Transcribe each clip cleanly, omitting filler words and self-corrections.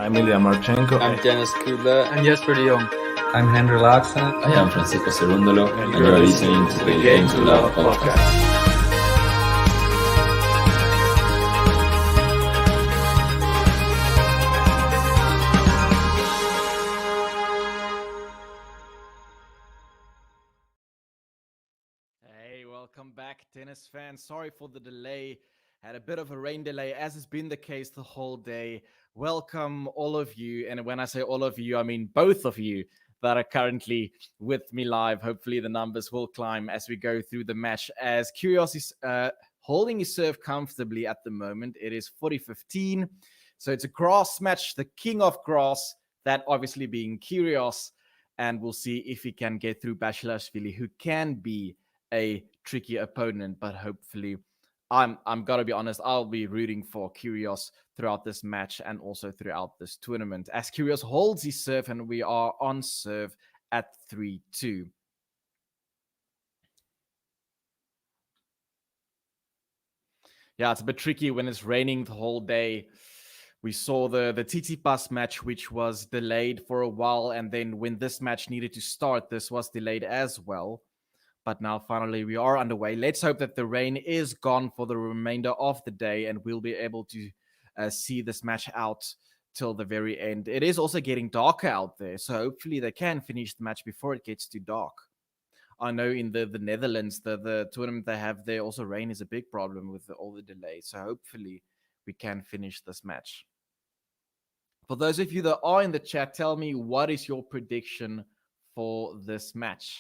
I'm Ilya Marchenko. I'm Dennis Kudla. I'm Jesper de Jong. I'm Henry Laakson. I am Francisco Cerundolo, and you are listening to the Game to Love podcast. Hey, welcome back, tennis fans. Sorry for the delay. Had a bit of a rain delay, as has been the case the whole day. Welcome, all of you. And when I say all of you, I mean both of you that are currently with me live. Hopefully the numbers will climb as we go through the match, as KYRGIOS is holding his serve comfortably at the moment. It is 40-15. So it's a grass match, the king of grass, that obviously being KYRGIOS. And we'll see if he can get through BASILASHVILI, who can be a tricky opponent, but hopefully I'm gotta be honest, I'll be rooting for KYRGIOS throughout this match and also throughout this tournament, as KYRGIOS holds his serve and we are on serve at 3-2. Yeah, it's a bit tricky when it's raining the whole day. We saw the Tsitsipas match, which was delayed for a while, and then when this match needed to start, this was delayed as well. But now finally we are underway. Let's hope that the rain is gone for the remainder of the day and we'll be able to see this match out till the very end. It is also getting darker out there, so hopefully they can finish the match before it gets too dark. I know in the Netherlands, the tournament they have there, also rain is a big problem with all the delays. So hopefully we can finish this match. For those of you that are in the chat, tell me, what is your prediction for this match?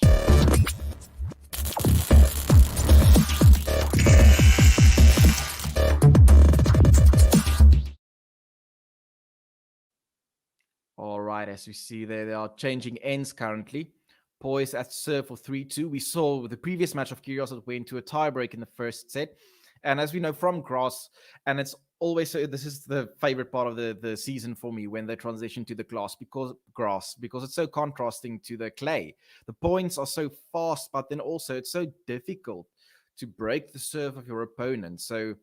All right, as you see there, they are changing ends currently. Poised at serve for 3-2. We saw with the previous match of KYRGIOS that went to a tiebreak in the first set. And as we know from grass, and it's always, this is the favorite part of the season for me, when they transition to the grass, because it's so contrasting to the clay. The points are so fast, but then also it's so difficult to break the serve of your opponent. So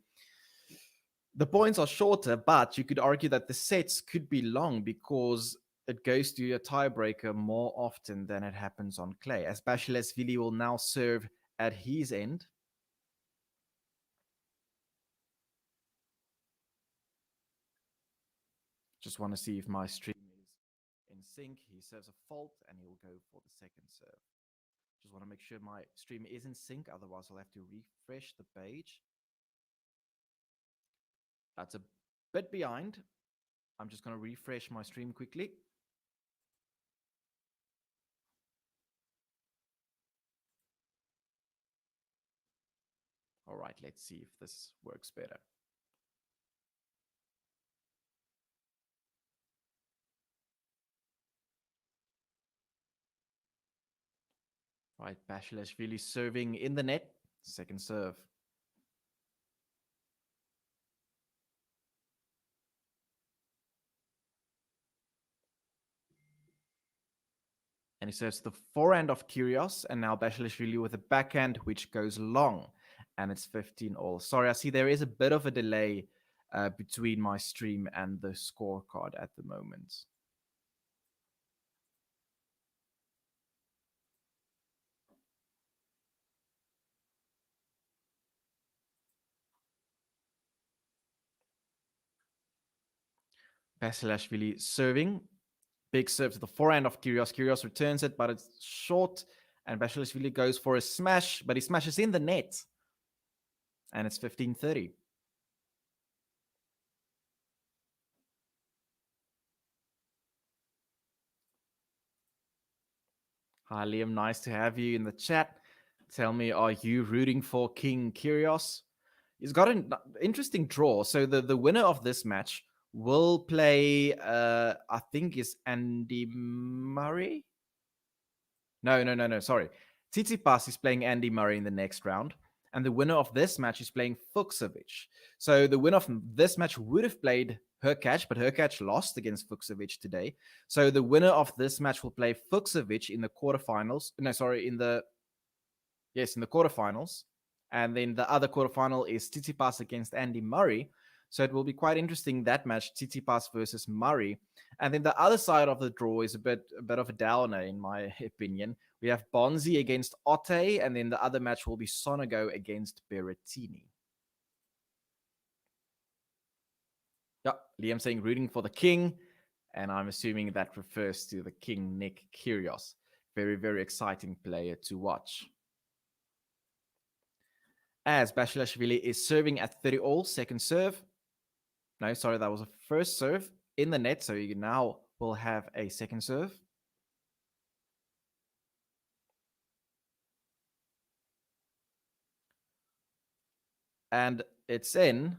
the points are shorter, but you could argue that the sets could be long because it goes to a tiebreaker more often than it happens on clay. As BASILASHVILI will now serve at his end. Just want to see if my stream is in sync. He serves a fault and he'll go for the second serve. Just want to make sure my stream is in sync, otherwise I'll have to refresh the page. That's a bit behind. I'm just going to refresh my stream quickly. All right, let's see if this works better. Right, BASILASHVILI serving in the net, second serve. And he serves the forehand of KYRGIOS, and now BASILASHVILI with a backhand, which goes long, and it's 15-all. Sorry, I see there is a bit of a delay between my stream and the scorecard at the moment. BASILASHVILI serving. Big serve to the forehand of KYRGIOS. KYRGIOS returns it, but it's short. And BASILASHVILI goes for a smash, but he smashes in the net. And it's 15-30. Hi, Liam. Nice to have you in the chat. Tell me, are you rooting for King KYRGIOS? He's got an interesting draw. So the winner of this match will play, I think is Andy Murray? No, sorry. Tsitsipas is playing Andy Murray in the next round. And the winner of this match is playing Fucsovics. So the winner of this match would have played Hurkacz, but Hurkacz lost against Fucsovics today. So the winner of this match will play Fucsovics in the quarterfinals. No, sorry, in the quarterfinals. And then the other quarterfinal is Tsitsipas against Andy Murray. So it will be quite interesting, that match, Tsitsipas versus Murray. And then the other side of the draw is a bit of a downer, in my opinion. We have Bonzi against Otte, and then the other match will be Sonego against Berrettini. Yeah, Liam saying rooting for the king, and I'm assuming that refers to the king, Nick Kyrgios. Very, very exciting player to watch. As Basilashvili is serving at 30 all, second serve. No, sorry, that was a first serve in the net, so you now will have a second serve. And it's in,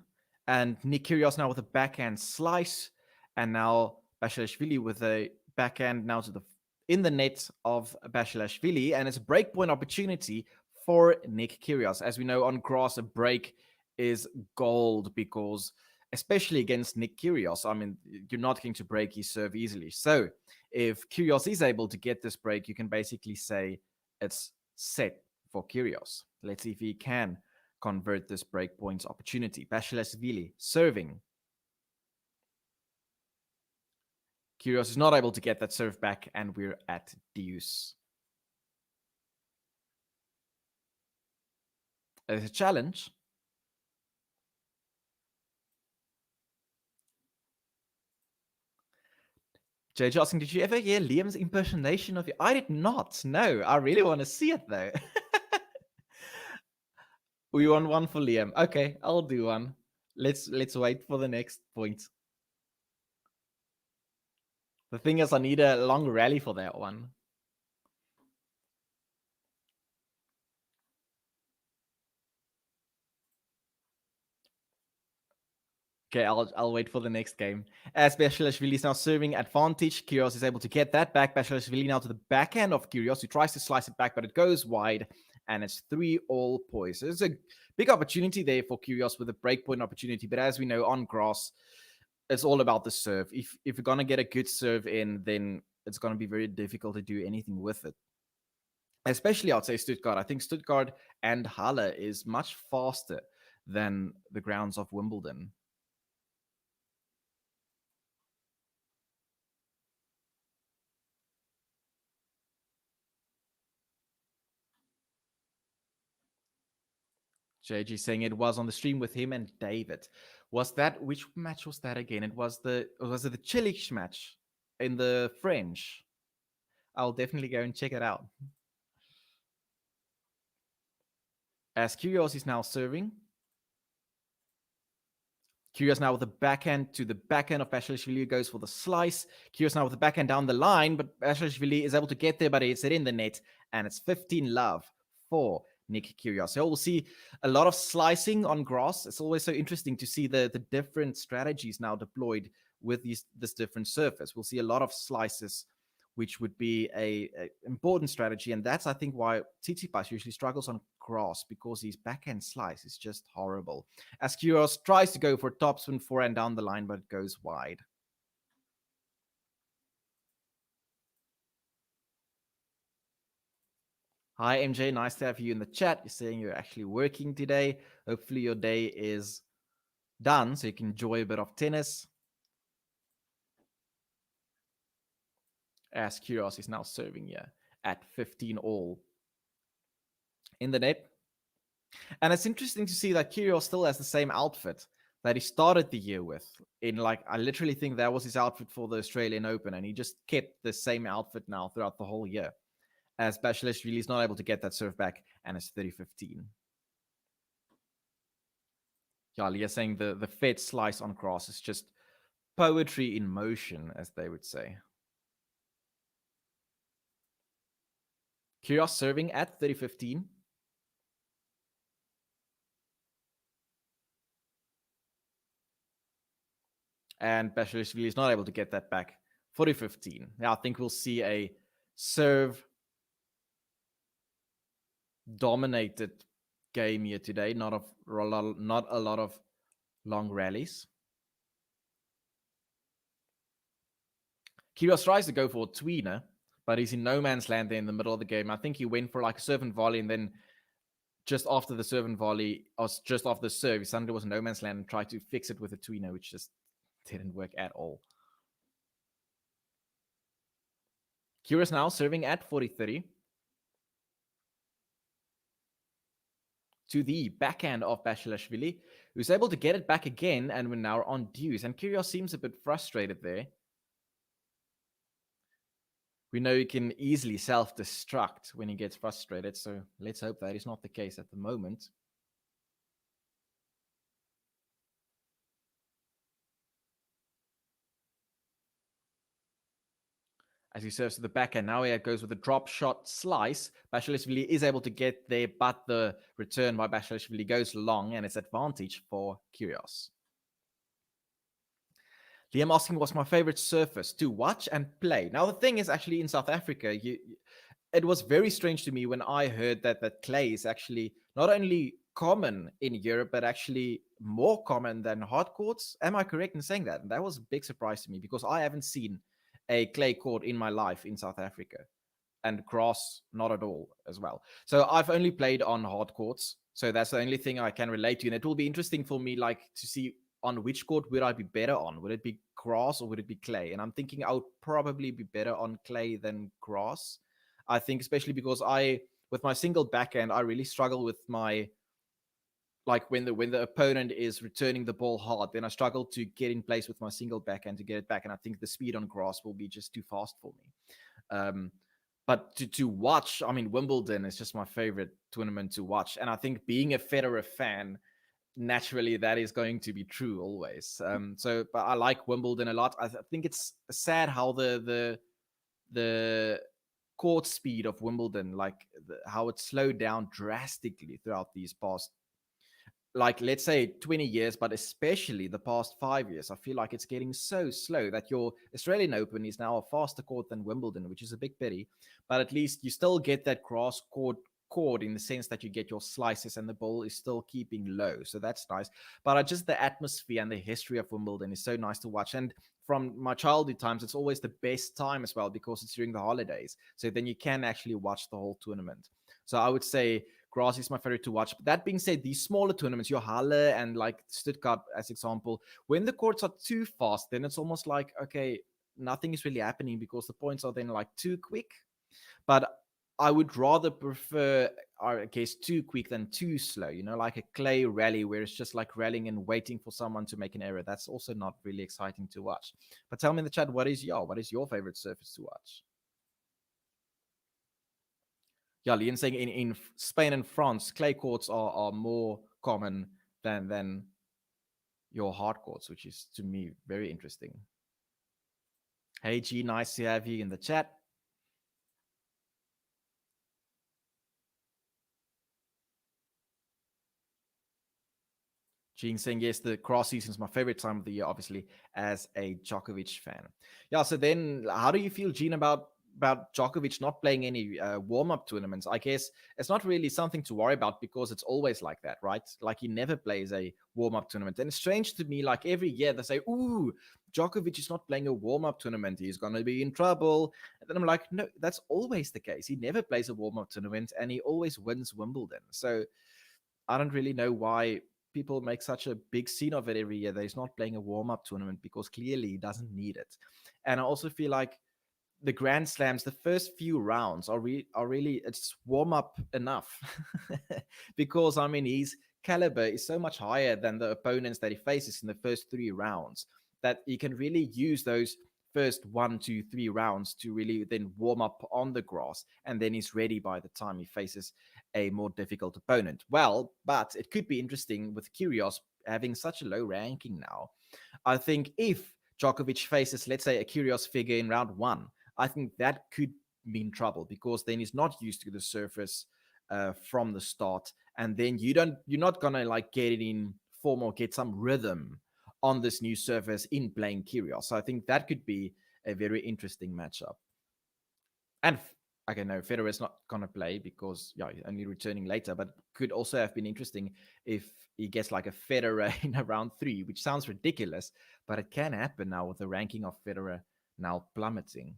and Nick Kyrgios now with a backhand slice, and now Basilashvili with a backhand now to the in the net of Basilashvili, and it's a breakpoint opportunity for Nick Kyrgios. As we know, on grass, a break is gold because, especially against Nick Kyrgios, I mean, you're not going to break his serve easily. So if Kyrgios is able to get this break, you can basically say it's set for Kyrgios. Let's see if he can convert this breakpoints opportunity. Basilashvili serving. Kyrgios is not able to get that serve back, and we're at deuce. There's a challenge. JJ asking, did you ever hear Liam's impersonation of you? I did not. No, I really want to see it though. We want one for Liam. Okay, I'll do one. Let's wait for the next point. The thing is, I need a long rally for that one. Okay, I'll wait for the next game. As Basilashvili is now serving advantage, Kyrgios is able to get that back. Basilashvili now to the backhand of Kyrgios, who tries to slice it back, but it goes wide, and it's 3-all poise. It's a big opportunity there for Kyrgios with a breakpoint opportunity, but as we know, on grass, it's all about the serve. If you're going to get a good serve in, then it's going to be very difficult to do anything with it. Especially, I'd say Stuttgart. I think Stuttgart and Halle is much faster than the grounds of Wimbledon. JG saying it was on the stream with him and David. Was that, which match was that again? It was the Chilich match in the French. I'll definitely go and check it out. As Kyrgios is now serving. Kyrgios now with the backhand to the backhand of Basilashvili, goes for the slice. Kyrgios now with the backhand down the line, but Basilashvili is able to get there, but it's it in the net, and it's 15-love for Nick Kyrgios. So we'll see a lot of slicing on grass. It's always so interesting to see the different strategies now deployed with this different surface. We'll see a lot of slices, which would be a important strategy, and that's, I think, why Tsitsipas usually struggles on grass, because his backhand slice is just horrible. As Kyrgios tries to go for topspin forehand down the line, but it goes wide. Hi, MJ. Nice to have you in the chat. You're saying you're actually working today. Hopefully your day is done so you can enjoy a bit of tennis. As Kyrgios is now serving here at 15-all in the net. And it's interesting to see that Kyrgios still has the same outfit that he started the year with. I literally think that was his outfit for the Australian Open, and he just kept the same outfit now throughout the whole year. As Basilashvili is not able to get that serve back, and it's 30-15. Yeah, Leah saying the Fed slice on grass is just poetry in motion, as they would say. Kyrgios serving at 30-15. And Basilashvili is not able to get that back. 40-15. Now I think we'll see a serve dominated game here today. Not a lot of long rallies. Kyrgios tries to go for a tweener, but he's in no man's land there in the middle of the game. I think he went for like a serve and volley and then just after the serve and volley, or just after the serve, suddenly was no man's land and tried to fix it with a tweener, which just didn't work at all. Kyrgios now serving at 40-30 to the backhand of Basilashvili, who's able to get it back again, and we're now on deuce. And Kyrgios seems a bit frustrated there. We know he can easily self-destruct when he gets frustrated, so let's hope that is not the case at the moment. As he serves to the backhand, now he goes with a drop shot slice. Basilashvili is able to get there, but the return by Basilashvili goes long, and it's advantage for Kyrgios. Liam asking what's my favorite surface to watch and play. Now, the thing is, actually, in South Africa, it was very strange to me when I heard that clay is actually not only common in Europe, but actually more common than hard courts. Am I correct in saying that? And that was a big surprise to me because I haven't seen a clay court in my life in South Africa, and grass not at all as well. So I've only played on hard courts. So that's the only thing I can relate to. And it will be interesting for me, like, to see on which court would I be better on? Would it be grass or would it be clay? And I'm thinking I would probably be better on clay than grass. I think especially because with my single backhand, I really struggle with my, like when the opponent is returning the ball hard, then I struggle to get in place with my single backhand to get it back. And I think the speed on grass will be just too fast for me. But to watch, I mean, Wimbledon is just my favorite tournament to watch. And I think being a Federer fan, naturally that is going to be true always. But I like Wimbledon a lot. I think it's sad how the court speed of Wimbledon, like how it slowed down drastically throughout these past, like, let's say 20 years, but especially the past 5 years. I feel like it's getting so slow that your Australian Open is now a faster court than Wimbledon, which is a big pity. But at least you still get that grass court in the sense that you get your slices and the ball is still keeping low. So that's nice. But just the atmosphere and the history of Wimbledon is so nice to watch. And from my childhood times, it's always the best time as well because it's during the holidays. So then you can actually watch the whole tournament. So I would say grass is my favorite to watch. But that being said, these smaller tournaments, your Halle and like Stuttgart as example, when the courts are too fast, then it's almost like, okay, nothing is really happening because the points are then like too quick. But I would rather prefer, I guess, too quick than too slow, like a clay rally where it's just like rallying and waiting for someone to make an error. That's also not really exciting to watch. But tell me in the chat, what is your favorite surface to watch? Yeah, Leon saying in Spain and France, clay courts are more common than your hard courts, which is, to me, very interesting. Hey, G, nice to have you in the chat. Gene saying, yes, the cross season is my favorite time of the year, obviously, as a Djokovic fan. Yeah, so then how do you feel, Gene, about Djokovic not playing any warm-up tournaments? I guess it's not really something to worry about because it's always like that, right? Like he never plays a warm-up tournament. And it's strange to me, like every year they say, ooh, Djokovic is not playing a warm-up tournament. He's going to be in trouble. And then I'm like, no, that's always the case. He never plays a warm-up tournament and he always wins Wimbledon. So I don't really know why people make such a big scene of it every year that he's not playing a warm-up tournament because clearly he doesn't need it. And I also feel like the Grand Slams, the first few rounds are really it's warm up enough because I mean his caliber is so much higher than the opponents that he faces in the first 3 rounds that he can really use those first 1, 2, 3 rounds to really then warm up on the grass, and then he's ready by the time he faces a more difficult opponent. Well, but it could be interesting with Kyrgios having such a low ranking now. I think if Djokovic faces, let's say, a Kyrgios figure in round 1, I think that could mean trouble because then he's not used to the surface from the start, and then you're not gonna like get it in form or get some rhythm on this new surface in playing Kyrgios. So I think that could be a very interesting matchup. And okay, no, Federer is not gonna play because he's only returning later, but could also have been interesting if he gets like a Federer in round 3, which sounds ridiculous, but it can happen now with the ranking of Federer now plummeting.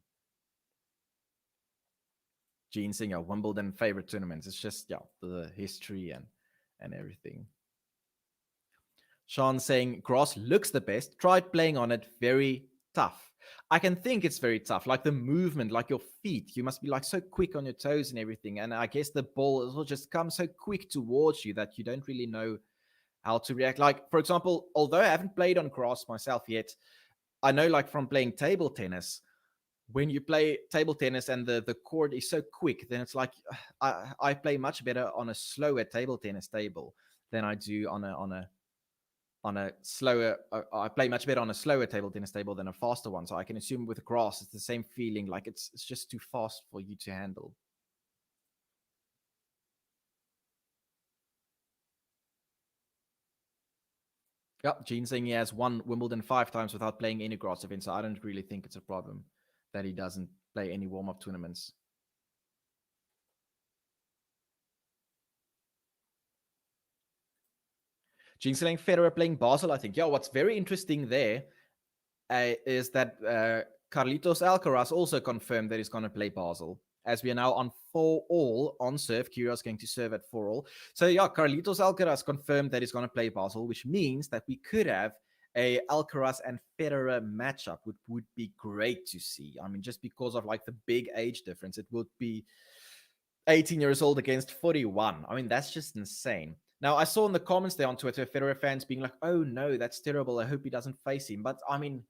Gene Singer, Wimbledon favorite tournaments. It's just the history and everything. Sean saying grass looks the best. Tried playing on it. Very tough. I can think it's very tough. Like the movement, like your feet, you must be like so quick on your toes and everything. And I guess the ball will just come so quick towards you that you don't really know how to react. Like, for example, although I haven't played on grass myself yet, I know like from playing table tennis, when you play table tennis and the court is so quick, then it's like I play much better on a slower table tennis table than I do on a slower. I play much better on a slower table tennis table than a faster one. So I can assume with grass, it's the same feeling. Like it's just too fast for you to handle. Yep, Gene saying he has won Wimbledon 5 times without playing any grass events. So I don't really think it's a problem that he doesn't play any warm up tournaments. Gene saying Federer playing Basel, I think. Yeah, what's very interesting there is that Carlitos Alcaraz also confirmed that he's going to play Basel. As we are now on 4-all on serve, Kyrgios going to serve at 4-all. So yeah, Carlitos Alcaraz confirmed that he's going to play Basel, which means that we could have a Alcaraz and Federer matchup, which would be great to see. I mean, just because of like the big age difference, it would be 18 years old against 41. I mean, that's just insane. Now, I saw in the comments there on Twitter, Federer fans being like, oh no, that's terrible. I hope he doesn't face him. But I mean,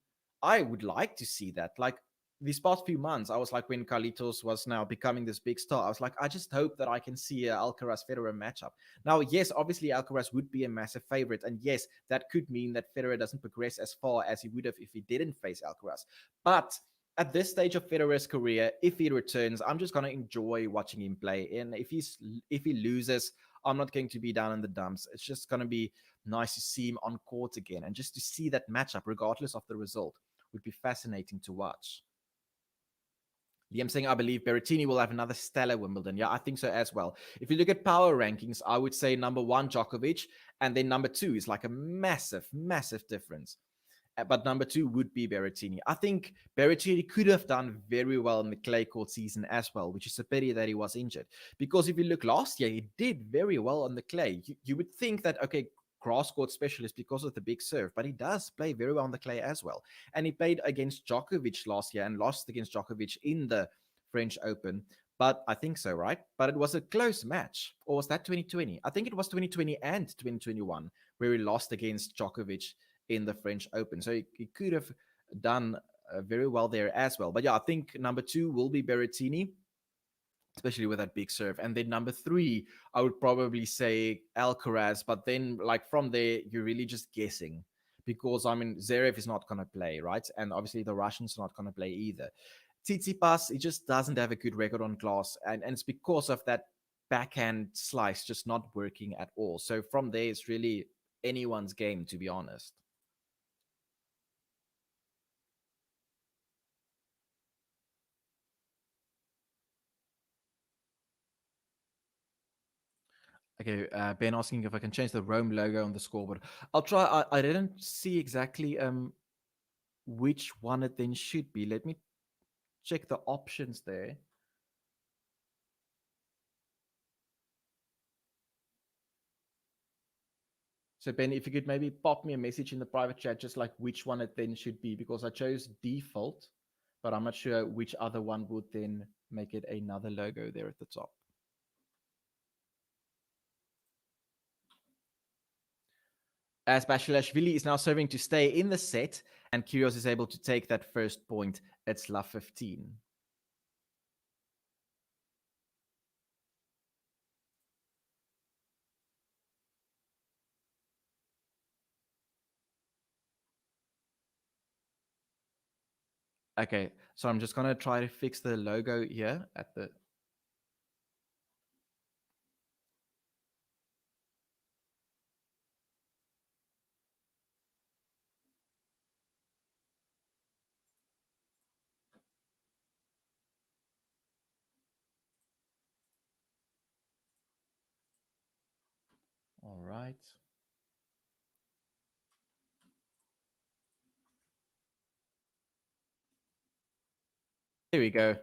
I would like to see that. Like these past few months, I was like, when Carlitos was now becoming this big star, I was like, I just hope that I can see a Alcaraz Federer matchup. Now, yes, obviously Alcaraz would be a massive favorite. And yes, that could mean that Federer doesn't progress as far as he would have if he didn't face Alcaraz. But at this stage of Federer's career, if he returns, I'm just gonna enjoy watching him play. And if he loses, I'm not going to be down in the dumps. It's just gonna be nice to see him on court again, and just to see that matchup, regardless of the result, would be fascinating to watch. Liam saying, I believe Berrettini will have another stellar Wimbledon. Yeah, I think so as well. If you look at power rankings, I would say number one, Djokovic, and then number two is like a massive, massive difference. But number two would be Berrettini. I think Berrettini could have done very well in the clay court season as well, which is a pity that he was injured. Because if you look last year, he did very well on the clay. You would think that, okay, grass court specialist because of the big serve, but he does play very well on the clay as well. And he played against Djokovic last year and lost against Djokovic in the French Open. But I think so, right? But it was a close match. Or was that 2020? I think it was 2020 and 2021 where he lost against Djokovic in the French Open. So he could have done very well there as well. But yeah, I think number two will be Berrettini, especially with that big serve. And then number three, I would probably say Alcaraz. But then, like, from there, you're really just guessing. Because, I mean, Zverev is not going to play, right? And obviously the Russians are not going to play either. Tsitsipas, he just doesn't have a good record on glass. And it's because of that backhand slice just not working at all. So from there, it's really anyone's game, to be honest. Okay, Ben asking if I can change the Rome logo on the scoreboard. I'll try. I didn't see exactly which one it then should be. Let me check the options there. So Ben, if you could maybe pop me a message in the private chat, just like which one it then should be, because I chose default, but I'm not sure which other one would then make it another logo there at the top. As Basilashvili is now serving to stay in the set, and Kyrgios is able to take that first point, it's love 15. Okay, so I'm just gonna try to fix the logo here at the. All right. Here we go.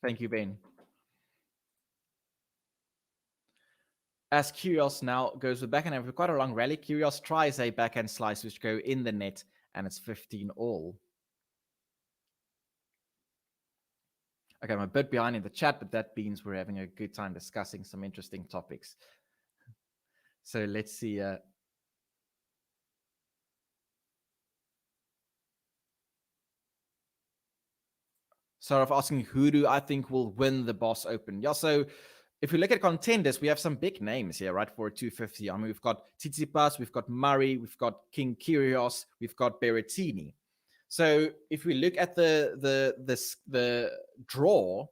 Thank you, Ben. As KYRGIOS now goes with backhand, and with quite a long rally, KYRGIOS tries a backhand slice, which go in the net, and it's 15 all. Okay, I'm a bit behind in the chat, but that means we're having a good time discussing some interesting topics. So let's see. Sort of asking, who do I think will win the Boss Open? Yeah, so if we look at contenders, we have some big names here, right, for a 250. I mean, we've got Tsitsipas, we've got Murray, we've got King Kyrgios, we've got Berrettini. So if we look at the draw,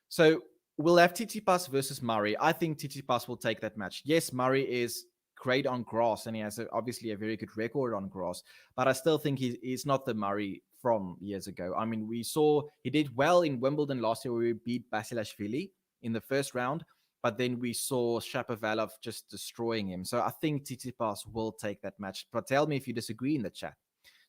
so we'll have Tsitsipas versus Murray. I think Tsitsipas will take that match. Yes, Murray is great on grass, and he has obviously a very good record on grass, but I still think he's not the Murray from years ago. I mean, we saw he did well in Wimbledon last year where we beat Basilashvili in the first round, but then we saw Shapovalov just destroying him. So I think Tsitsipas will take that match. But tell me if you disagree in the chat.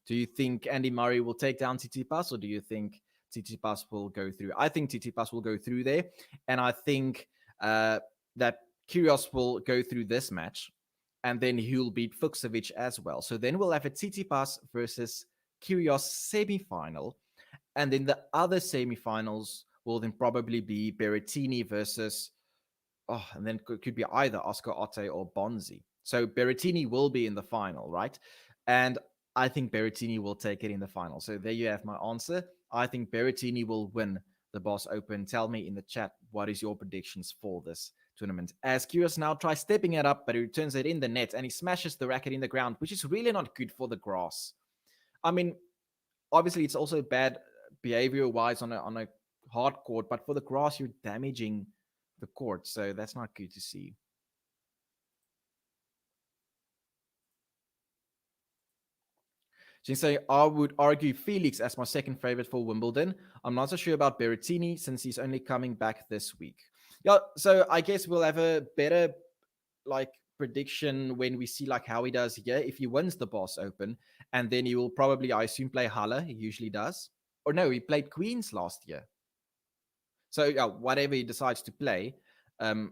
Do you think Andy Murray will take down Tsitsipas, or do you think Tsitsipas will go through? I think Tsitsipas will go through there, and I think that Kyrgios will go through this match, and then he'll beat Fucsovics as well. So then we'll have a Tsitsipas versus Kyrgios semi-final, and then the other semi-finals will then probably be Berrettini versus, and then it could be either Oscar Otte or Bonzi. So Berrettini will be in the final, right? And I think Berrettini will take it in the final. So there you have my answer. I think Berrettini will win the Boss Open. Tell me in the chat, what is your predictions for this tournament? As Kyrgios now tries stepping it up, but he returns it in the net and he smashes the racket in the ground, which is really not good for the grass. I mean, obviously it's also bad behavior-wise on a hard court, but for the grass, you're damaging the court. So that's not good to see. She's saying, I would argue Felix as my second favorite for Wimbledon. I'm not so sure about Berrettini since he's only coming back this week. Yeah, so I guess we'll have a better prediction when we see how he does here. If he wins the Boss Open, and then he will probably, I assume, play Halle. He usually does. Or no, he played Queens last year. So yeah, whatever he decides to play,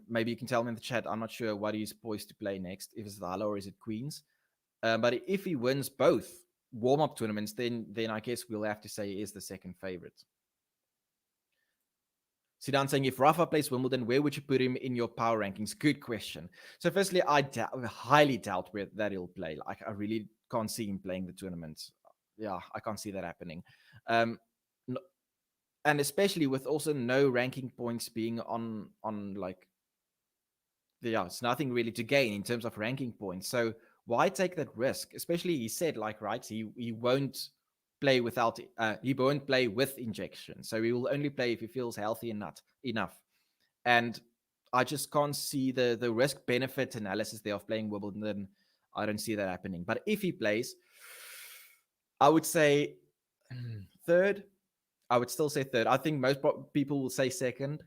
maybe you can tell me in the chat. I'm not sure what he's poised to play next. If it's Halle or is it Queens? But if he wins both warm-up tournaments, then I guess we'll have to say he is the second favorite. Sidan saying, if Rafa plays Wimbledon, where would you put him in your power rankings? Good question. So firstly, I highly doubt that he'll play. I really can't see him playing the tournament. Yeah, I can't see that happening. And especially with also no ranking points being on it's nothing really to gain in terms of ranking points. So why take that risk? Especially, he said, right, he won't play without, he won't play with injection. So he will only play if he feels healthy enough. And I just can't see the risk-benefit analysis there of playing Wimbledon. I don't see that happening. But if he plays, I would say third. I would still say third. I think most people will say second,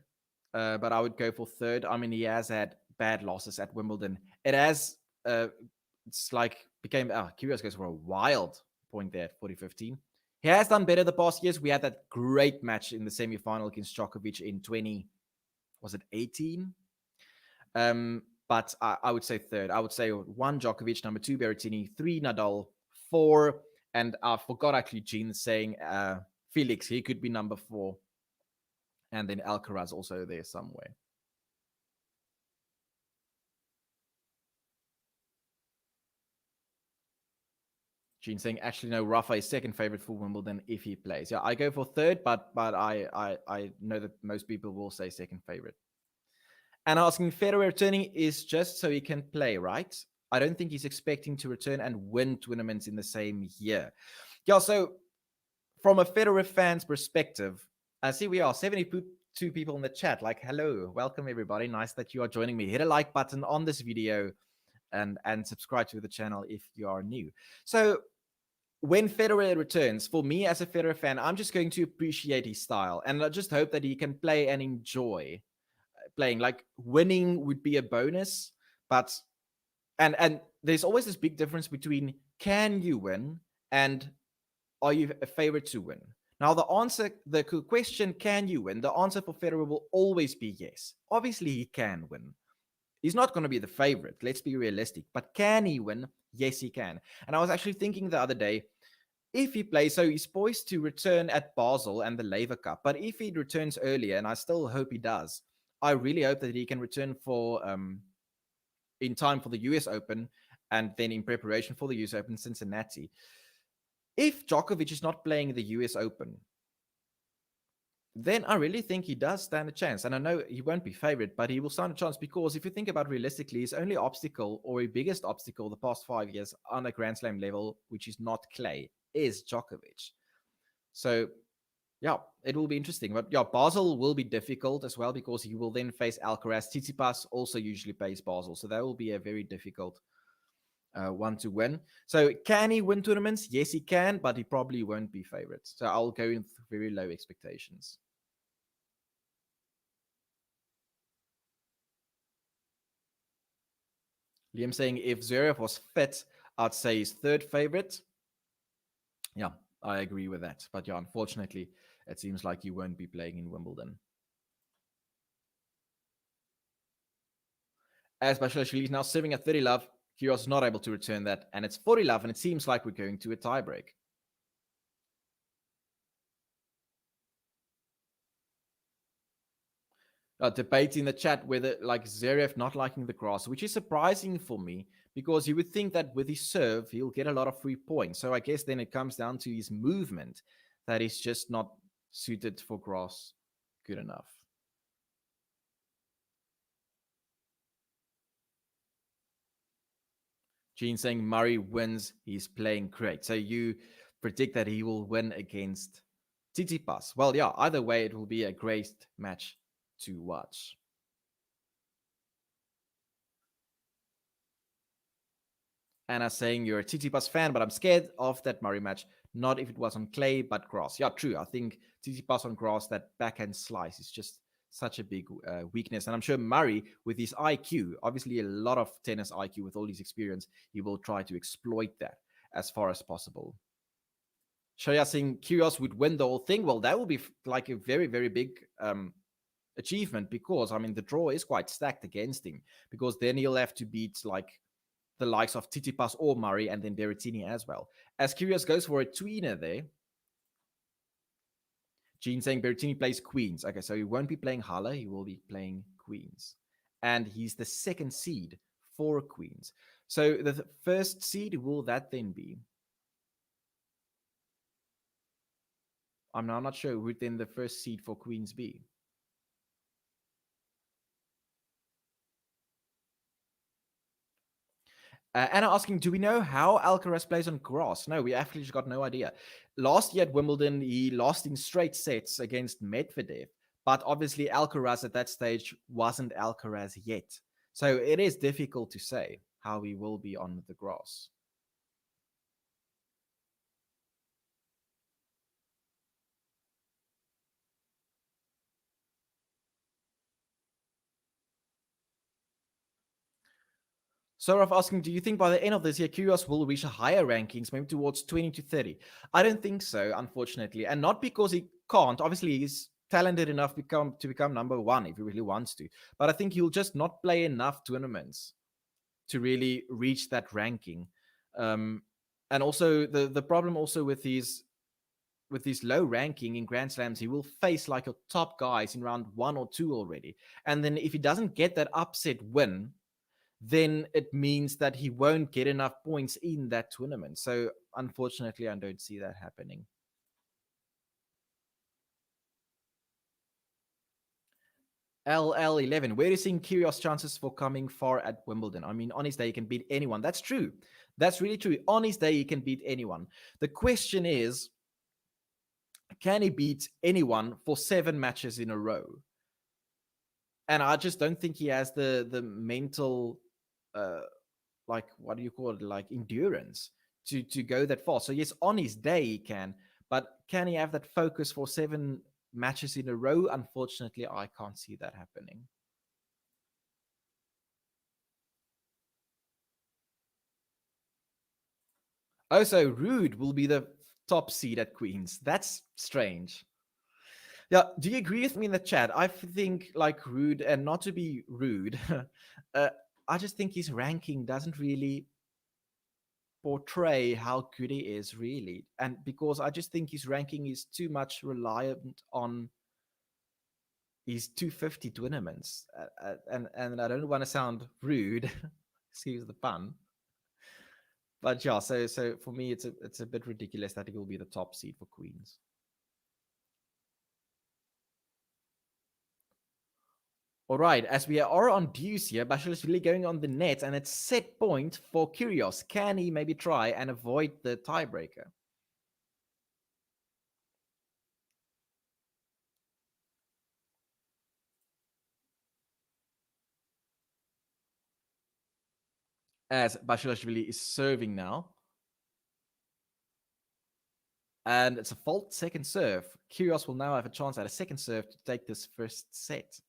but I would go for third. I mean, he has had bad losses at Wimbledon. It has... it's Kyrgios goes for a wild point there at 40-15. He has done better the past years. We had that great match in the semi-final against Djokovic in 2018? But I would say third. I would say 1 Djokovic, number 2 Berrettini, 3 Nadal, 4, and I forgot actually Gene saying Felix, he could be number 4. And then Alcaraz also there somewhere. Gene saying, actually, no, Rafa is second favorite for Wimbledon if he plays. Yeah, I go for third, but I know that most people will say second favorite. And asking, Federer returning is just so he can play, right? I don't think he's expecting to return and win tournaments in the same year. Yeah, so from a Federer fan's perspective, I see we are 72 people in the chat. Hello, welcome everybody. Nice that you are joining me. Hit a like button on this video and subscribe to the channel if you are new. So when Federer returns, for me as a Federer fan, I'm just going to appreciate his style. And I just hope that he can play and enjoy playing. Winning would be a bonus, but and there's always this big difference between can you win and are you a favorite to win? Now, the question, can you win? The answer for Federer will always be yes. Obviously, he can win. He's not going to be the favorite. Let's be realistic. But can he win? Yes, he can. And I was actually thinking the other day, if he plays, so he's poised to return at Basel and the Lever Cup. But if he returns earlier, and I still hope he does, I really hope that he can return for in time for the US Open and then in preparation for the US Open Cincinnati. If Djokovic is not playing the US Open, then I really think he does stand a chance. And I know he won't be favored, but he will stand a chance because if you think about realistically, his only obstacle or his biggest obstacle the past 5 years on a Grand Slam level, which is not clay, is Djokovic. So, yeah, it will be interesting. But yeah, Basel will be difficult as well because he will then face Alcaraz. Tsitsipas also usually plays Basel. So that will be a very difficult one to win. So can he win tournaments? Yes, he can, but he probably won't be favored. So I'll go in very low expectations. Liam saying if Zverev was fit, I'd say he's third favorite. Yeah, I agree with that. But yeah, unfortunately, it seems like he won't be playing in Wimbledon. As Basilashvili is now serving at 30 love, Kyrgios is not able to return that, and it's 40 love, and it seems like we're going to a tiebreak. Debate in the chat whether like Zverev not liking the grass, which is surprising for me because you would think that with his serve he'll get a lot of free points. So I guess then it comes down to his movement that is just not suited for grass good enough. Gene saying Murray wins, he's playing great. So you predict that he will win against Tsitsipas. Well, yeah, either way it will be a great match to watch. Anna saying you're a Tsitsipas fan, but I'm scared of that Murray match. Not if it was on clay, but grass. Yeah, true. I think Tsitsipas on grass, that backhand slice is just such a big weakness. And I'm sure Murray, with his IQ, obviously a lot of tennis IQ with all his experience, he will try to exploit that as far as possible. Shoya saying Kyrgios would win the whole thing. Well, that will be like a very, very big achievement because, I mean, the draw is quite stacked against him because then he'll have to beat like the likes of Tsitsipas or Murray and then Berrettini as well. As Kyrgios goes for a tweener there. Gene saying Berrettini plays queens. Okay, so he won't be playing Halle, he will be playing queens. And he's the second seed for queens. So the first seed, will that then be? I'm not sure who then the first seed for queens be. Anna asking, do we know how Alcaraz plays on grass? No, we actually just got no idea. Last year at Wimbledon, he lost in straight sets against Medvedev. But obviously, Alcaraz at that stage wasn't Alcaraz yet. So it is difficult to say how he will be on the grass. Sorov asking, do you think by the end of this year, Kyrgios will reach a higher rankings, maybe towards 20 to 30? I don't think so, unfortunately. And not because he can't. Obviously, he's talented enough to become number one if he really wants to. But I think he'll just not play enough tournaments to really reach that ranking. And also, the problem also with his low ranking in Grand Slams, he will face like your top guys in round 1 or 2 already. And then if he doesn't get that upset win, then it means that he won't get enough points in that tournament. So unfortunately, I don't see that happening. LL11, where are you seeing Kyrgios' chances for coming far at Wimbledon? I mean, on his day, he can beat anyone. That's true. That's really true. On his day, he can beat anyone. The question is, can he beat anyone for 7 matches in a row? And I just don't think he has the mental like, what do you call it, like endurance to go that far. So yes, on his day he can, but can he have that focus for 7 matches in a row? Unfortunately, I can't see that happening. Also, Rude will be the top seed at Queens. That's strange. Yeah, do you agree with me in the chat? I think like rude, and not to be rude, I just think his ranking doesn't really portray how good he is really, and because I just think his ranking is too much reliant on his 250 tournaments, and I don't want to sound rude, excuse the pun, but yeah. So for me, it's a bit ridiculous that he will be the top seed for Queens. All right, as we are on deuce here, Bashilashvili going on the net, and it's set point for KYRGIOS. Can he maybe try and avoid the tiebreaker? As Bashilashvili is serving now. And it's a fault second serve. KYRGIOS will now have a chance at a second serve to take this first set.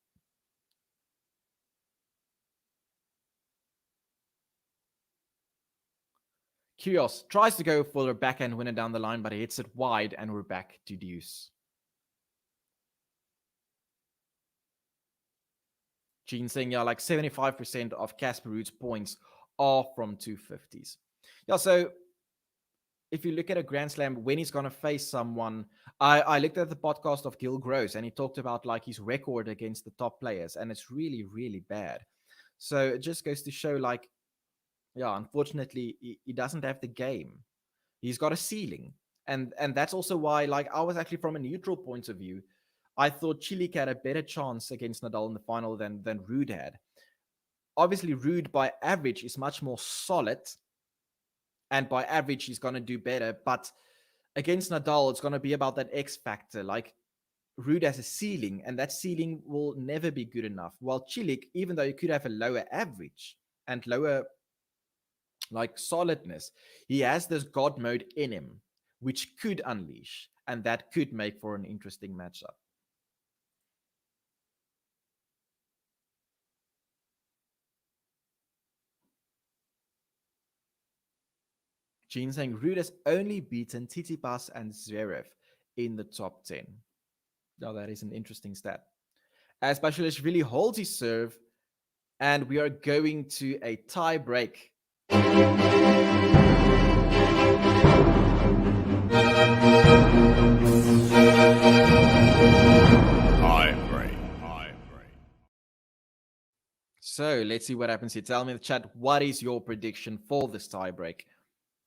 KYRGIOS tries to go for a backhand winner down the line, but he hits it wide, and we're back to deuce. Gene saying, yeah, like 75% of Casper Ruud's points are from 250s. Yeah, so if you look at a Grand Slam, when he's going to face someone, I looked at the podcast of Gil Gross, and he talked about like his record against the top players, and it's really, really bad. So it just goes to show, like, yeah, unfortunately, he doesn't have the game. He's got a ceiling. And that's also why, like, I was actually from a neutral point of view, I thought Cilic had a better chance against Nadal in the final than Ruud had. Obviously, Ruud by average is much more solid, and by average, he's going to do better. But against Nadal, it's going to be about that X factor. Like, Ruud has a ceiling, and that ceiling will never be good enough. While Cilic, even though he could have a lower average and lower like solidness, he has this God mode in him, which could unleash, and that could make for an interesting matchup. Gene saying Ruud has only beaten Tsitsipas and Zverev in the top 10. Now that is an interesting stat. As Bashilashvili holds his serve, and we are going to a tie break. So let's see what happens here. Tell me in the chat, what is your prediction for this tiebreak?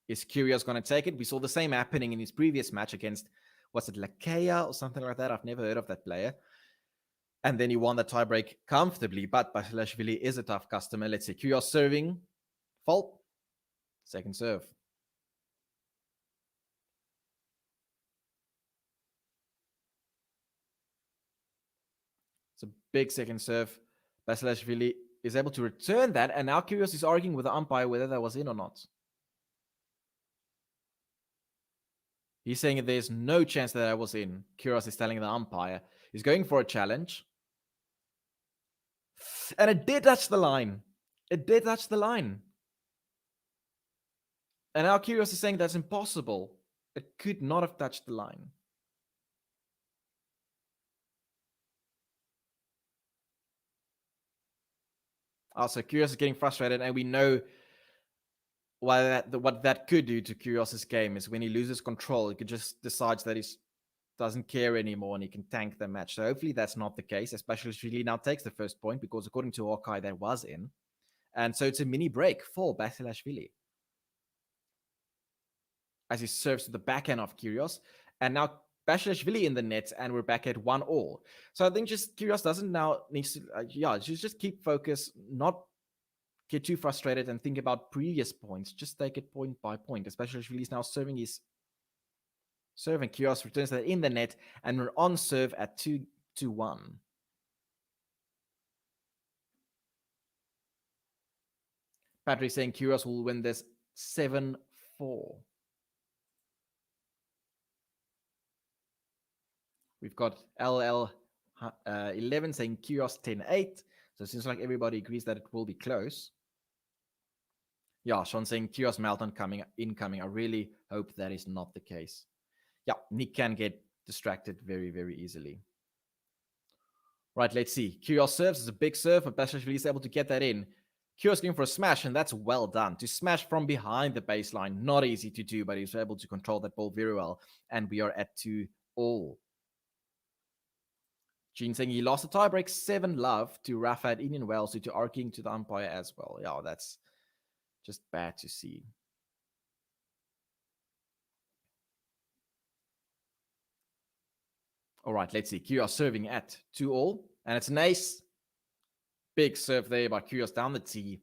Is KYRGIOS going to take it? We saw the same happening in his previous match against, was it Lakea or something like that? I've never heard of that player. And then he won the tiebreak comfortably, but Bashilashvili is a tough customer. Let's see, KYRGIOS serving, fault, second serve. It's a big second serve. Bashilashvili is able to return that, and now KYRGIOS is arguing with the umpire whether that was in or not. He's saying that there's no chance that I was in. KYRGIOS is telling the umpire. He's going for a challenge. And it did touch the line. It did touch the line. And now KYRGIOS is saying that's impossible. It could not have touched the line. Also, KYRGIOS is getting frustrated, and we know what that could do to KYRGIOS's game is when he loses control, he could just decides that he doesn't care anymore and he can tank the match. So hopefully that's not the case, especially if he now takes the first point, because according to Hawkeye, that was in. And so it's a mini break for Basilashvili as he serves to the backhand of KYRGIOS. And now Basilashvili in the net, and we're back at 1-1. So I think just KYRGIOS doesn't now needs to, just keep focus, not get too frustrated and think about previous points. Just take it point by point. Especially if he's now serving his serve, and KYRGIOS returns that in the net, and we're on serve at 2-1. Patrick saying KYRGIOS will win this 7-4. We've got LL11 saying KYRGIOS 10-8. So it seems like everybody agrees that it will be close. Yeah, Sean saying KYRGIOS meltdown incoming. I really hope that is not the case. Yeah, Nick can get distracted very, very easily. Right, let's see. KYRGIOS serves is a big serve, but Basilashvili is able to get that in. KYRGIOS going for a smash, and that's well done. To smash from behind the baseline, not easy to do, but he's able to control that ball very well. And we are at 2-all. Gene saying he lost the tiebreak 7-love to Rafa at Indian Wells due to arguing to the umpire as well. Yeah, that's just bad to see. All right, let's see. KYRGIOS serving at 2-all, and it's an ace. Big serve there by KYRGIOS down the tee,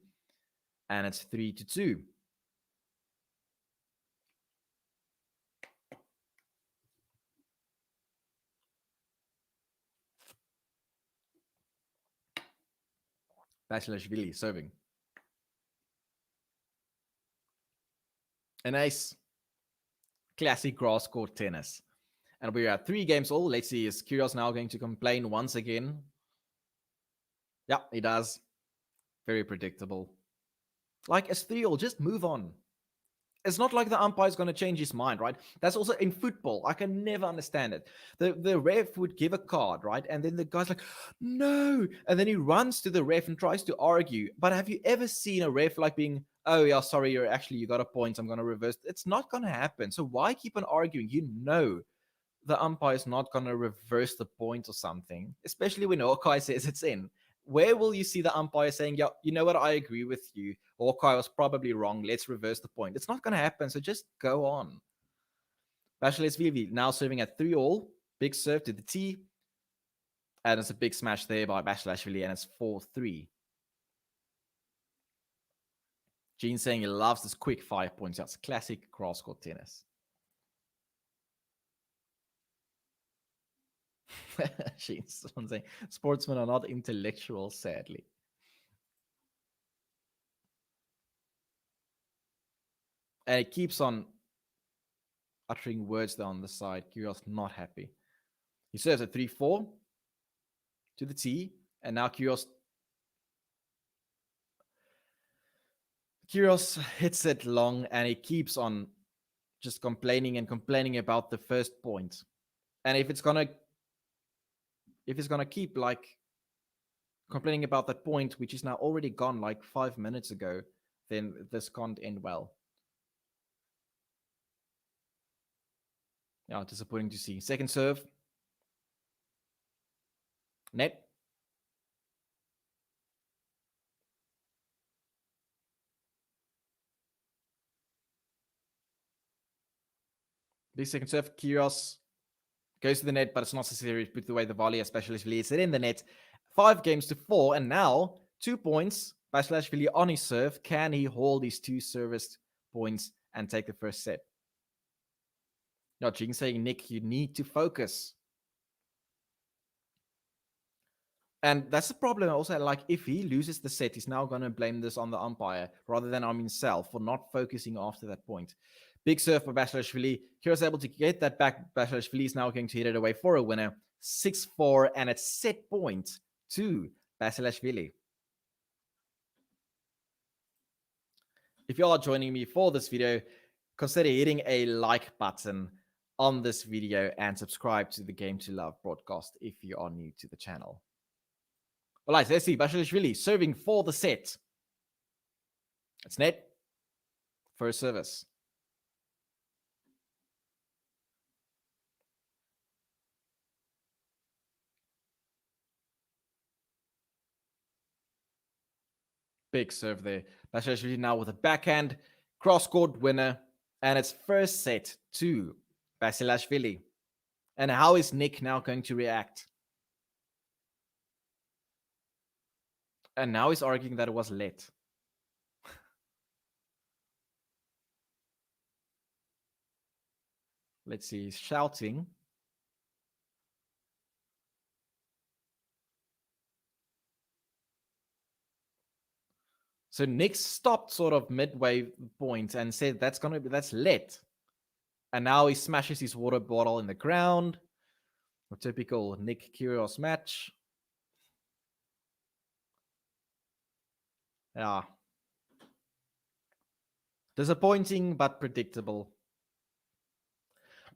and it's 3-2. Basilashvili serving. An ace. Classic grass court tennis. And we're at 3 games all. Let's see, is KYRGIOS now going to complain once again? Yeah, he does. Very predictable. Like, it's 3-all, just move on. It's not like the umpire's going to change his mind, right? That's also in football. I can never understand it. The ref would give a card, right? And then the guy's like, no. And then he runs to the ref and tries to argue. But have you ever seen a ref like being, oh, yeah, sorry, you got a point. I'm going to reverse. It's not going to happen. So why keep on arguing? You know the umpire is not going to reverse the point or something, especially when Hawkeye says it's in. Where will you see the umpire saying, yeah, you know what, I agree with you. Hawkeye was probably wrong. Let's reverse the point. It's not going to happen, so just go on. Basilashvili now serving at 3-all. Big serve to the tee. And it's a big smash there by Basilashvili, and it's 4-3. Gene saying he loves this quick 5 points. That's classic grass court tennis. She's saying sportsmen are not intellectual, sadly. And it keeps on uttering words there on the side. KYRGIOS not happy. He serves at 3-4 to the tee, and now KYRGIOS hits it long, and he keeps on just complaining and complaining about the first point. And if it's gonna keep like complaining about that point, which is now already gone like 5 minutes ago, then this can't end well. Yeah, disappointing to see. Second serve. Net. Big second serve. KYRGIOS goes to the net, but it's not necessary to put away the volley, especially if it's in the net. 5 games to 4, and now 2 points. Basilashvili on his serve. Can he hold his 2 service points and take the first set? Yeah, Jing saying, Nick, you need to focus. And that's the problem also. Like, if he loses the set, he's now going to blame this on the umpire rather than on himself for not focusing after that point. Big serve for Basilashvili. KYRGIOS able to get that back. Basilashvili is now going to hit it away for a winner. 6-4, and it's set point to Basilashvili. If you are joining me for this video, consider hitting a like button on this video and subscribe to the Game to Love broadcast if you are new to the channel. All right, let's see. Basilashvili serving for the set. It's net. First service. Big serve there. Basilashvili now with a backhand. Cross-court winner. And it's first set to Basilashvili. And how is Nick now going to react? And now he's arguing that it was let. Let's see, he's shouting. So Nick stopped sort of midway point and said that's let. And now he smashes his water bottle in the ground. A typical Nick KYRGIOS match. Yeah. Disappointing, but predictable.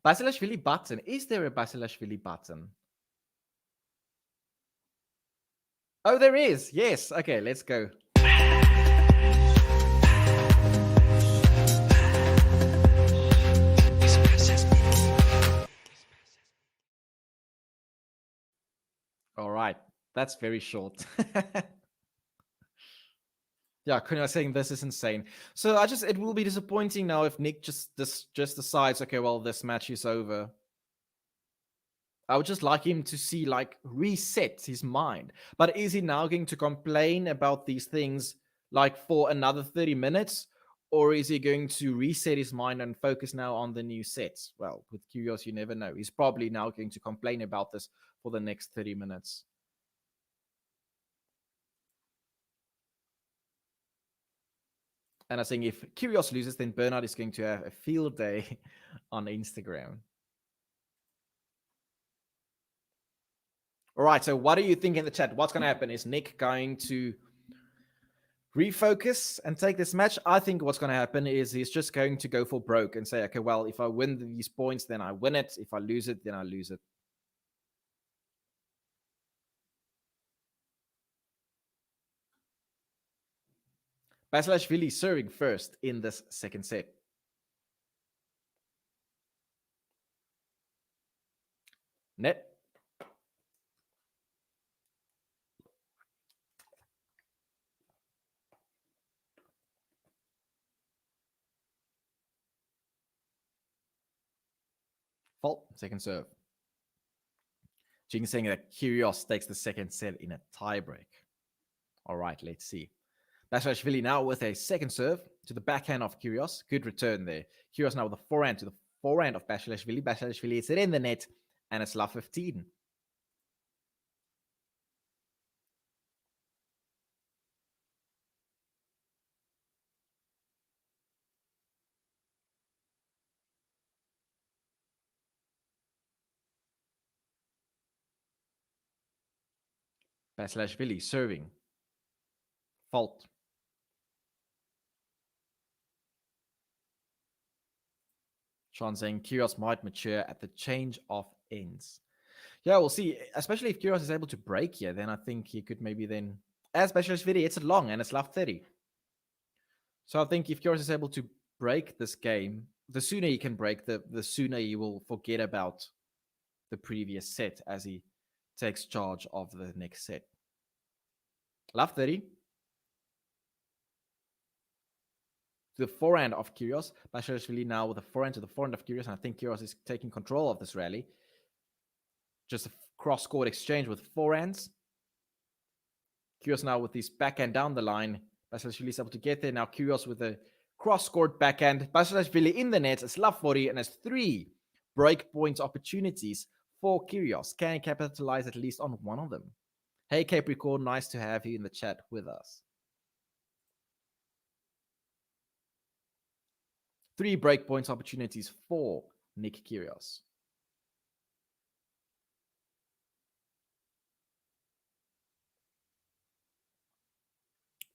Basilashvili button. Is there a Basilashvili button? Oh, there is. Yes. Okay, let's go. All right. That's very short. Yeah, Kunio was saying this is insane. So it will be disappointing now if Nick just decides, okay, well, this match is over. I would just like him to see, like, reset his mind. But is he now going to complain about these things, like, for another 30 minutes? Or is he going to reset his mind and focus now on the new sets? Well, with KYRGIOS, you never know. He's probably now going to complain about this for the next 30 minutes. And I think if KYRGIOS loses, then Bernard is going to have a field day on Instagram. All right, so what do you think in the chat? What's going to happen? Is Nick going to refocus and take this match? I think what's going to happen is he's just going to go for broke and say, okay, well, if I win these points, then I win it. If I lose it, then I lose it. BASILASHVILI serving first in this second set. Net. Fault, second serve. Jing saying that KYRGIOS takes the second set in a tiebreak. All right, let's see. BASILASHVILI now with a second serve to the backhand of KYRGIOS. Good return there. KYRGIOS now with a forehand to the forehand of BASILASHVILI. BASILASHVILI hits it in the net, and it's love 15. BASILASHVILI serving. Fault. Sean saying KYRGIOS might mature at the change of ends. Yeah, we'll see. Especially if KYRGIOS is able to break here, then I think he could maybe then, as BASILASHVILI, it's long and it's love 30. So I think if KYRGIOS is able to break this game, the sooner he can break, the sooner he will forget about the previous set as he takes charge of the next set. Love 30. To the forehand of KYRGIOS. BASILASHVILI now with a forehand to the forehand of KYRGIOS, and I think KYRGIOS is taking control of this rally. Just a cross-court exchange with forehands. KYRGIOS now with his backhand down the line. BASILASHVILI is able to get there. Now KYRGIOS with a cross-court backhand. BASILASHVILI in the net. It's love 40 and has 3 break point opportunities for KYRGIOS. Can he capitalize at least on one of them? Hey Capricorn, nice to have you in the chat with us. 3 break points opportunities for Nick KYRGIOS.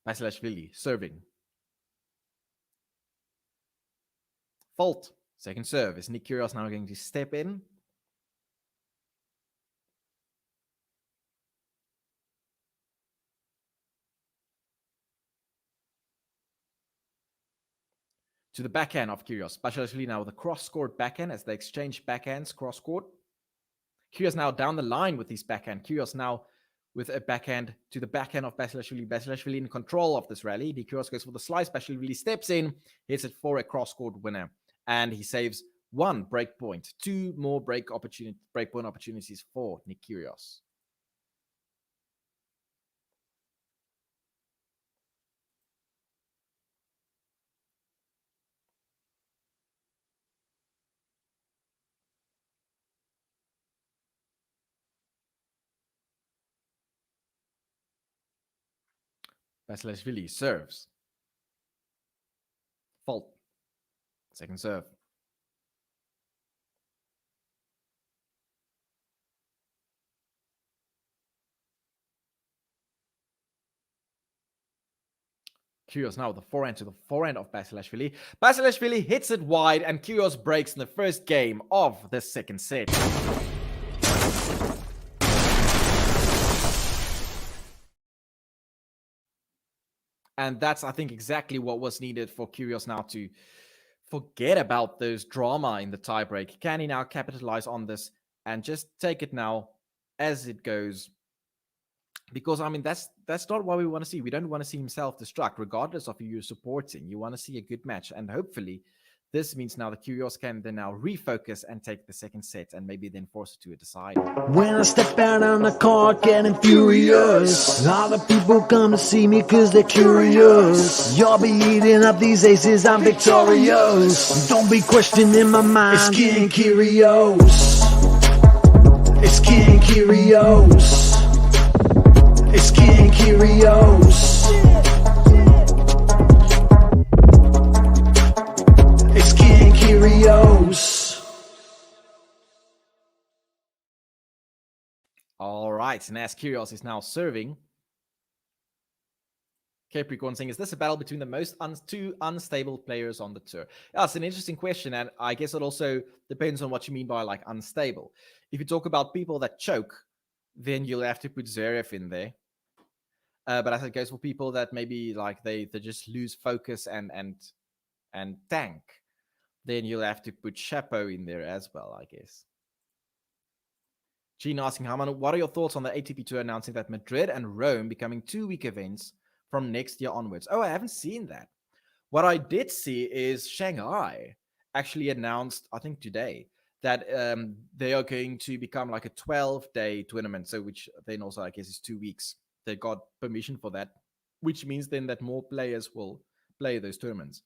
BASILASHVILI serving. Fault. Second serve. Is Nick KYRGIOS now going to step in? To the backhand of KYRGIOS. BASILASHVILI now with a cross-court backhand as they exchange backhands cross-court. KYRGIOS now down the line with his backhand. KYRGIOS now with a backhand to the backhand of BASILASHVILI. BASILASHVILI in control of this rally. KYRGIOS goes for the slice. BASILASHVILI steps in, hits it for a cross-court winner. And he saves 1 break point. 2 more break point opportunities for Nick KYRGIOS. BASILASHVILI serves. Fault. Second serve. KYRGIOS now with the forehand to the forehand of BASILASHVILI. BASILASHVILI hits it wide and KYRGIOS breaks in the first game of the second set. And that's, I think, exactly what was needed for Kyrgios now to forget about those drama in the tiebreak. Can he now capitalize on this and just take it now as it goes? Because I mean, that's not what we want to see. We don't want to see him self-destruct, regardless of who you're supporting. You want to see a good match, and hopefully, this means now that Kyrgios can then now refocus and take the second set, and maybe then force it to a decider. When I step out on the court getting furious, all the people come to see me cause they're curious. You'll be eating up these aces, I'm victorious. Don't be questioning my mind, it's King Kyrgios. It's King Kyrgios. It's King Kyrgios. It's King Kyrgios. All right, and as Kyrgios is now serving, Capricorn saying, is this a battle between the most two unstable players on the tour? Yeah, it's an interesting question, and I guess it also depends on what you mean by like unstable. If you talk about people that choke, then you'll have to put Zverev in there. But as it goes for people that maybe like they just lose focus and tank, then you'll have to put Chapeau in there as well, I guess. Gene asking, Haman, what are your thoughts on the ATP Tour announcing that Madrid and Rome becoming 2-week events from next year onwards? Oh, I haven't seen that. What I did see is Shanghai actually announced, I think today, that they are going to become like a 12-day tournament, so which then also, I guess, is 2 weeks. They got permission for that, which means then that more players will play those tournaments.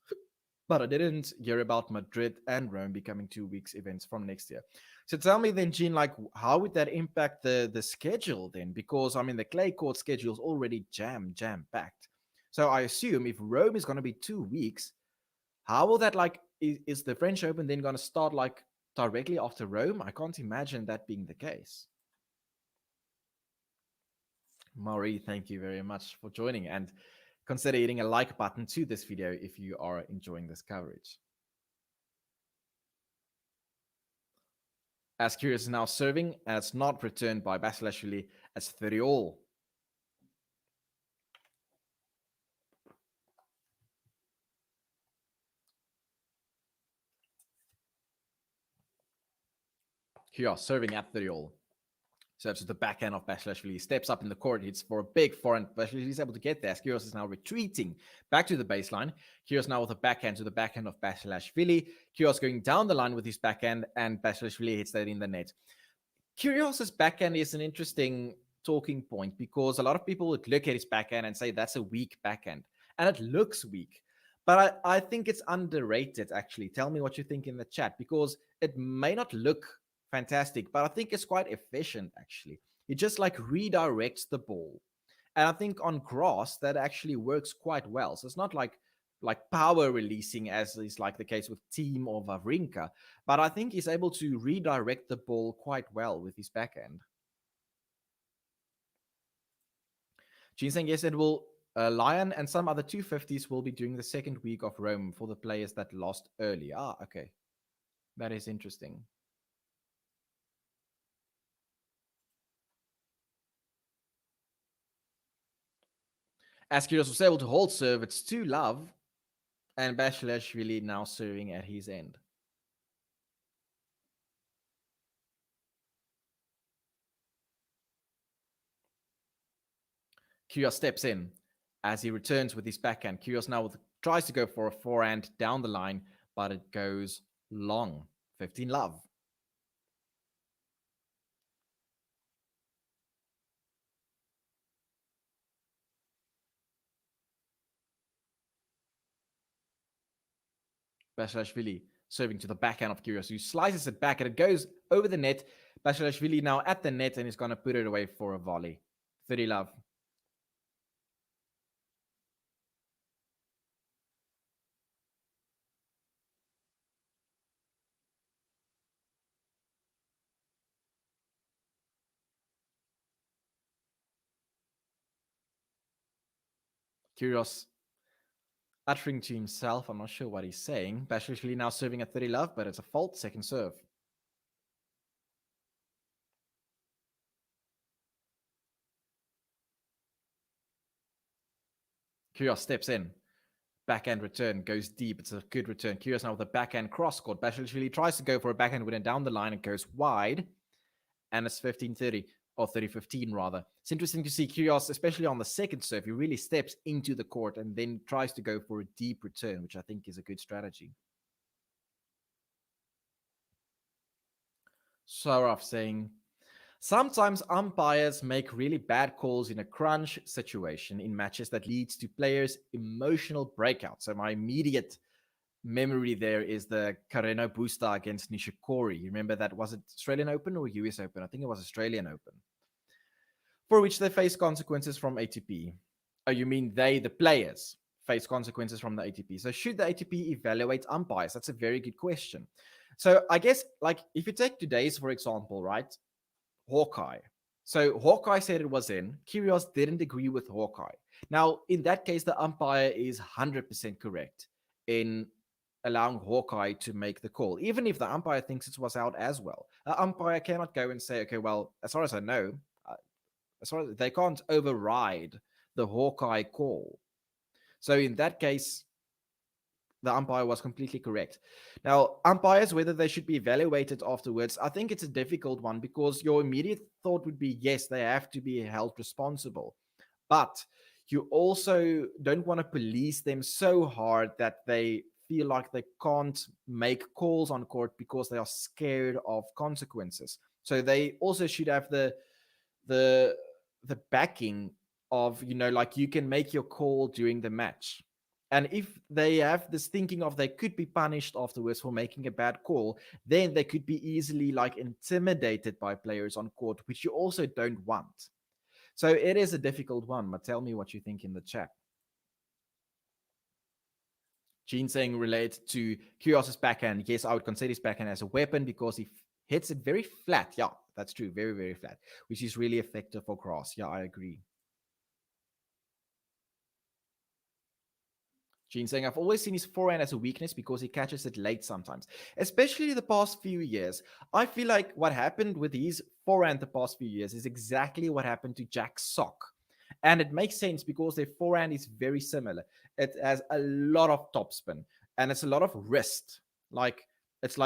But I didn't hear about Madrid and Rome becoming 2 weeks events from next year. So tell me then, Gene, like how would that impact the schedule then? Because I mean the clay court schedule is already jam packed. So I assume if Rome is going to be 2 weeks, how will that like is the French Open then going to start like directly after Rome? I can't imagine that being the case. Marie, thank you very much for joining, and consider hitting a like button to this video if you are enjoying this coverage. As Kyrgios is now serving, and it's not returned by Basilashvili as 30-all. Kyrgios serving at 30-all. Serves to the backhand of Basilashvili. Steps up in the court, hits for a big forehand. Basilashvili is able to get there. Kyrgios is now retreating back to the baseline. Kyrgios now with a backhand to the backhand of Basilashvili. Kyrgios going down the line with his backhand, and Basilashvili hits that in the net. Kyrgios's backhand is an interesting talking point because a lot of people would look at his backhand and say that's a weak backhand, and it looks weak. But I think it's underrated, actually. Tell me what you think in the chat, because it may not look fantastic, but I think it's quite efficient, actually. It just like redirects the ball. And I think on grass, that actually works quite well. So it's not like power releasing as is like the case with Thiem or Wawrinka, but I think he's able to redirect the ball quite well with his backhand. Gene saying, yes, it will. Lion and some other 250s will be doing the second week of Rome for the players that lost early. Ah, okay. That is interesting. As Kyrgios was able to hold serve, it's 2-love, and Basilashvili now serving at his end. Kyrgios steps in as he returns with his backhand. Kyrgios now tries to go for a forehand down the line, but it goes long. 15-love. Basilashvili serving to the backhand of Kyrgios, who slices it back and it goes over the net. Basilashvili now at the net and he's going to put it away for a volley. 30-love. Kyrgios uttering to himself, I'm not sure what he's saying. Basilashvili now serving at 30-love, but it's a fault, second serve. Kyrgios steps in. Backhand return goes deep. It's a good return. Kyrgios now with a backhand cross court. Basilashvili tries to go for a backhand winner down the line and goes wide. And it's 15-30, or 30-15 rather. It's interesting to see Kyrgios, especially on the second serve, he really steps into the court and then tries to go for a deep return, which I think is a good strategy. Saraf saying, sometimes umpires make really bad calls in a crunch situation in matches that leads to players' emotional breakouts. So my immediate memory there is the Carreno Busta against Nishikori. You remember that? Was it Australian Open or US Open? I think it was Australian Open. For which they face consequences from ATP. Oh, you mean they, the players, face consequences from the ATP. So should the ATP evaluate umpires? That's a very good question. So I guess, like, if you take today's, for example, right? Hawkeye. So Hawkeye said it was in. Kyrgios didn't agree with Hawkeye. Now, in that case, the umpire is 100% correct in allowing Hawkeye to make the call, even if the umpire thinks it was out as well. The umpire cannot go and say, okay, well, as far as I know, as far as they can't override the Hawkeye call. So in that case, the umpire was completely correct. Now, umpires, whether they should be evaluated afterwards, I think it's a difficult one because your immediate thought would be, yes, they have to be held responsible. But you also don't want to police them so hard that they feel like they can't make calls on court because they are scared of consequences. So they also should have the backing of, like you can make your call during the match. And if they have this thinking of they could be punished afterwards for making a bad call, then they could be easily like intimidated by players on court, which you also don't want. So it is a difficult one, but tell me what you think in the chat. Gene saying related to Kyrgios' backhand. Yes, I would consider his backhand as a weapon because he hits it very flat. Yeah, that's true. Very, very flat, which is really effective for grass. Yeah, I agree. Gene saying, I've always seen his forehand as a weakness because he catches it late sometimes, especially the past few years. I feel like what happened with his forehand the past few years is exactly what happened to Jack Sock. And it makes sense because their forehand is very similar. It has a lot of topspin and it's a lot of wrist. It's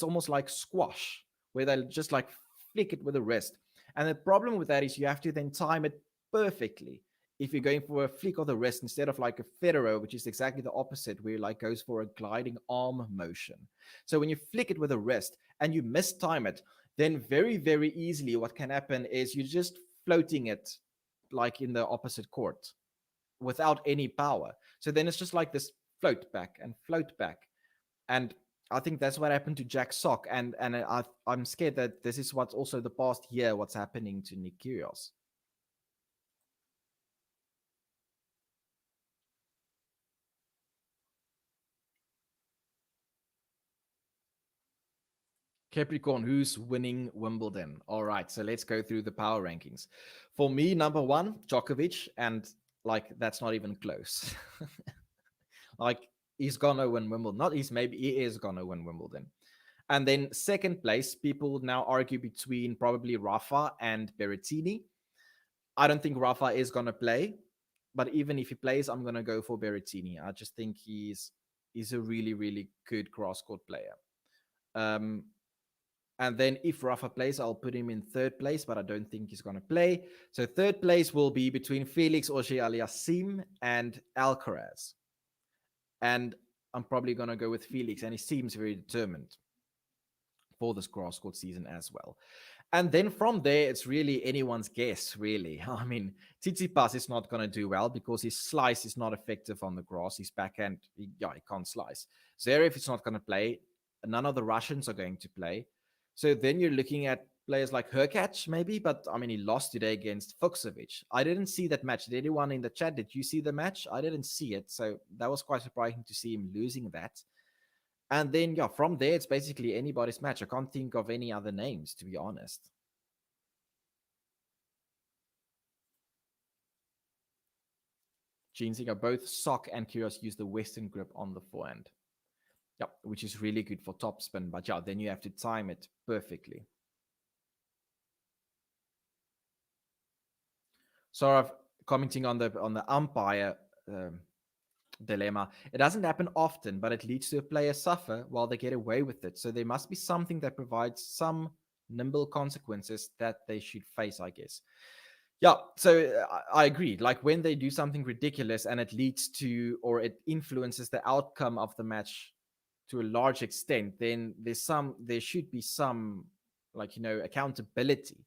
almost like squash where they just like flick it with the wrist. And the problem with that is you have to then time it perfectly. If you're going for a flick of the wrist instead of like a Federer, which is exactly the opposite, where like goes for a gliding arm motion. So when you flick it with a wrist and you mistime it, then very, very easily what can happen is you're just floating it like in the opposite court without any power. So then it's just like this float back and float back. And I think that's what happened to Jack Sock. And I'm scared that this is what's also the past year, what's happening to Nick Kyrgios. Capricorn, who's winning Wimbledon? All right, so let's go through the power rankings. For me, number one, Djokovic, and like that's not even close. Like he's gonna win Wimbledon. Not he's maybe he is gonna win Wimbledon. And then second place, people now argue between probably Rafa and Berrettini. I don't think Rafa is gonna play, but even if he plays, I'm gonna go for Berrettini. I just think he's a really, really good cross court player. And then if Rafa plays, I'll put him in third place, but I don't think he's going to play. So third place will be between Felix Auger-Aliassime and Alcaraz. And I'm probably going to go with Felix, and he seems very determined for this grass court season as well. And then from there, it's really anyone's guess, really. I mean, Tsitsipas is not going to do well because his slice is not effective on the grass. His backhand, he can't slice. Zverev is not going to play. None of the Russians are going to play. So then you're looking at players like Hurkacz, maybe, but I mean, he lost today against Fucsovic. I didn't see that match. Did anyone in the chat, did you see the match? I didn't see it. So that was quite surprising to see him losing that. And then, from there, it's basically anybody's match. I can't think of any other names, to be honest. Gene Singer, both Sock and Kyrgios use the Western grip on the forehand. Yeah, which is really good for topspin. But then you have to time it perfectly. So commenting on the umpire dilemma, it doesn't happen often, but it leads to a player suffer while they get away with it. So there must be something that provides some nimble consequences that they should face, I guess. Yeah, so I agree. Like when they do something ridiculous and it leads to, or it influences the outcome of the match to a large extent, then there should be some, like, accountability.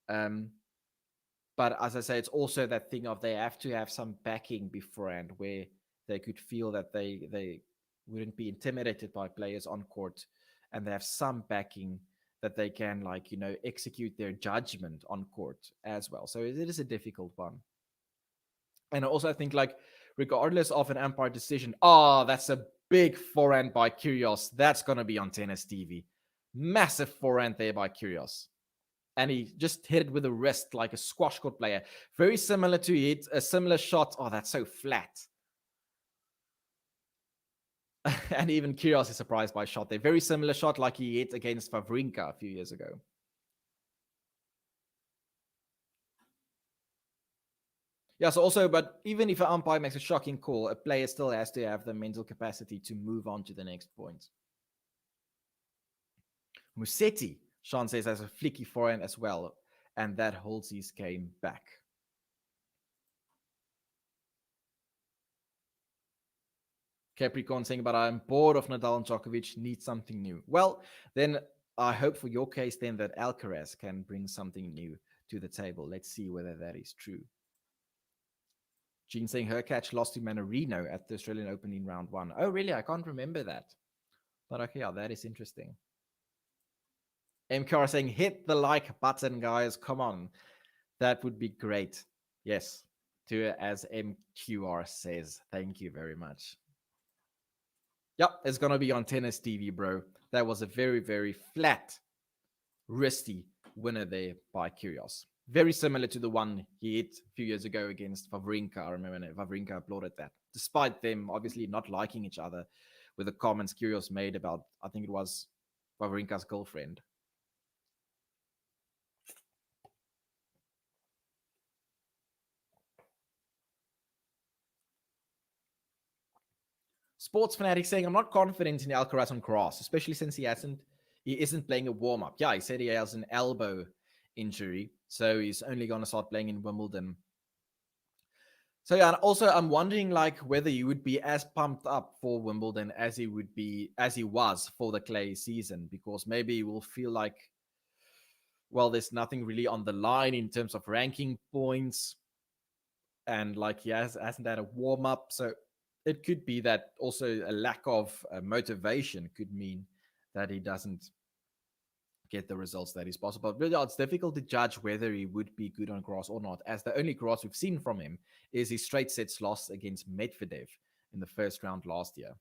But as I say, it's also that thing of they have to have some backing beforehand where they could feel that they wouldn't be intimidated by players on court, and they have some backing that they can, like, execute their judgment on court as well. So it is a difficult one. And also I think, like, regardless of an umpire decision, that's a big forehand by KYRGIOS. That's going to be on tennis TV. Massive forehand there by KYRGIOS. And he just hit it with a wrist like a squash court player. Very similar to hit a similar shot. Oh, that's so flat. And even KYRGIOS is surprised by a shot there. Very similar shot like he hit against Wawrinka a few years ago. Yeah, so also, but even if an umpire makes a shocking call, a player still has to have the mental capacity to move on to the next point. Musetti, Sean says, has a flicky forehand as well, and that holds his game back. Capricorn saying, but I'm bored of Nadal and Djokovic, need something new. Well, then I hope for your case then that Alcaraz can bring something new to the table. Let's see whether that is true. Jean saying Hurkacz lost to Manarino at the Australian Open in round 1. Oh, really? I can't remember that. But okay, yeah, that is interesting. MKR saying, hit the like button, guys. Come on. That would be great. Yes. As MQR says. Thank you very much. Yep, it's going to be on tennis TV, bro. That was a very, very flat, wristy winner there by KYRGIOS. Very similar to the one he hit a few years ago against Wawrinka. I remember Wawrinka applauded that. Despite them obviously not liking each other, with the comments KYRGIOS made about, I think it was Wawrinka's girlfriend. Sports Fanatic saying, I'm not confident in Alcaraz on grass, especially since he isn't playing a warm-up. Yeah, he said he has an elbow injury, so he's only going to start playing in Wimbledon. So yeah, and also I'm wondering, like, whether he would be as pumped up for Wimbledon as he was for the clay season, because maybe he will feel like, well, there's nothing really on the line in terms of ranking points, and like he hasn't had a warm-up, so it could be that also a lack of motivation could mean that he doesn't get the results that is possible. But it's difficult to judge whether he would be good on grass or not, as the only grass we've seen from him is his straight sets loss against Medvedev in the first round last year.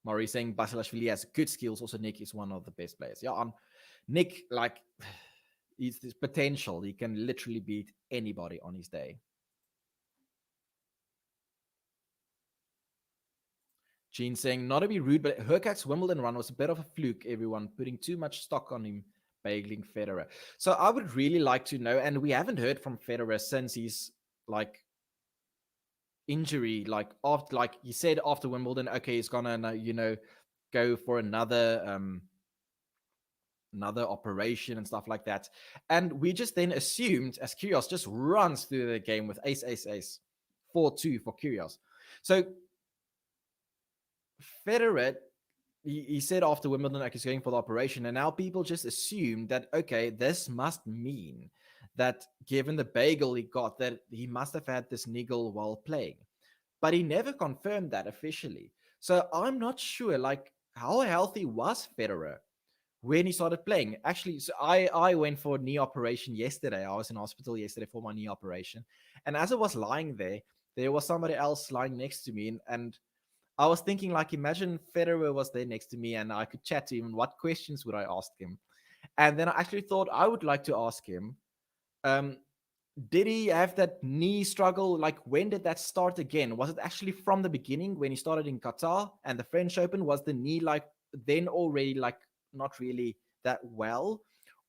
Maury saying Basilashvili has good skills. Also, Nick is one of the best players. Yeah, Nick, like, he's this potential. He can literally beat anybody on his day. Gene saying, not to be rude, but Hurkacz's Wimbledon run was a bit of a fluke, everyone, putting too much stock on him, bagling Federer. So I would really like to know, and we haven't heard from Federer since his, like, injury, like, after, like, he said after Wimbledon, okay, he's gonna, go for another operation and stuff like that. And we just then assumed, as KYRGIOS just runs through the game with ace, 4-2 for KYRGIOS. So Federer, he said after Wimbledon, like, he's going for the operation, and now people just assume that, okay, this must mean that given the bagel he got, that he must have had this niggle while playing. But he never confirmed that officially. So I'm not sure, like, how healthy was Federer when he started playing. Actually, so I went for a knee operation yesterday. I was in hospital yesterday for my knee operation. And as I was lying there was somebody else lying next to me, and I was thinking, like, imagine Federer was there next to me and I could chat to him. And what questions would I ask him? And then I actually thought I would like to ask him, did he have that knee struggle? Like, when did that start again? Was it actually from the beginning when he started in Qatar and the French Open? Was the knee, like, then already, like, not really that well?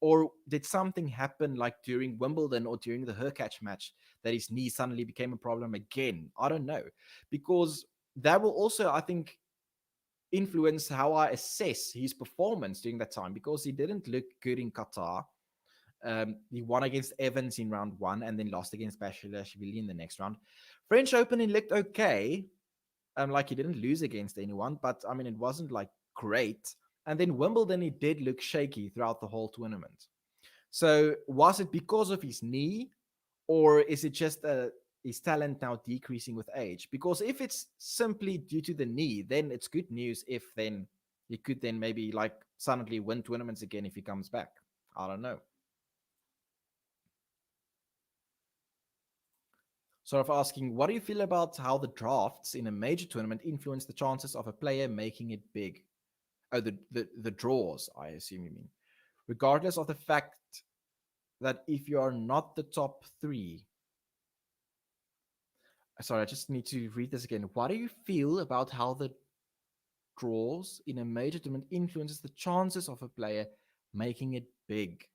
Or did something happen like during Wimbledon or during the Hurkacz match that his knee suddenly became a problem again? I don't know. Because that will also, I think, influence how I assess his performance during that time, because he didn't look good in Qatar. He won against Evans in round 1 and then lost against Basilashvili in the next round. French Open, he looked okay. Like he didn't lose against anyone, but I mean, it wasn't like great. And then Wimbledon, he did look shaky throughout the whole tournament. So was it because of his knee, or is it just his talent now decreasing with age? Because if it's simply due to the knee, then it's good news if then he could then maybe like suddenly win tournaments again if he comes back. I don't know. Sort of asking, what do you feel about how the drafts in a major tournament influence the chances of a player making it big? Oh, the draws, I assume you mean. Regardless of the fact that if you are not the top 3. Sorry, I just need to read this again. What do you feel about how the draws in a major tournament influences the chances of a player making it big?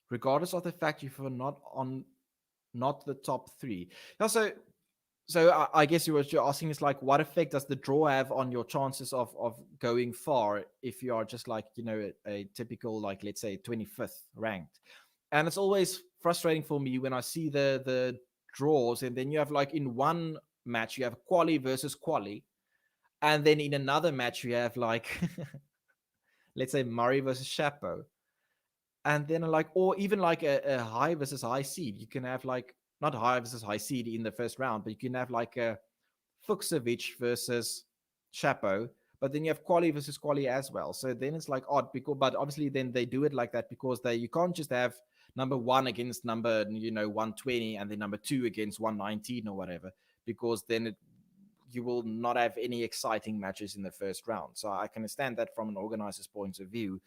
Regardless of the fact if you're not the top 3. Now, so I guess what you're asking is like, what effect does the draw have on your chances of going far if you are just like, a typical, like, let's say 25th ranked? And it's always frustrating for me when I see the draws, and then you have like in one match you have quali versus quali, and then in another match you have like let's say Murray versus Chapo, and then like, or even like a high versus high seed. You can have like not high versus high seed in the first round, but you can have like a Fuchsovich versus Chapo, but then you have quali versus quali as well. So then it's like odd, because but obviously then they do it like that because you can't just have number 1 against number 120 and then number 2 against 119 or whatever, because then you will not have any exciting matches in the first round. So I can understand that from an organizer's point of view.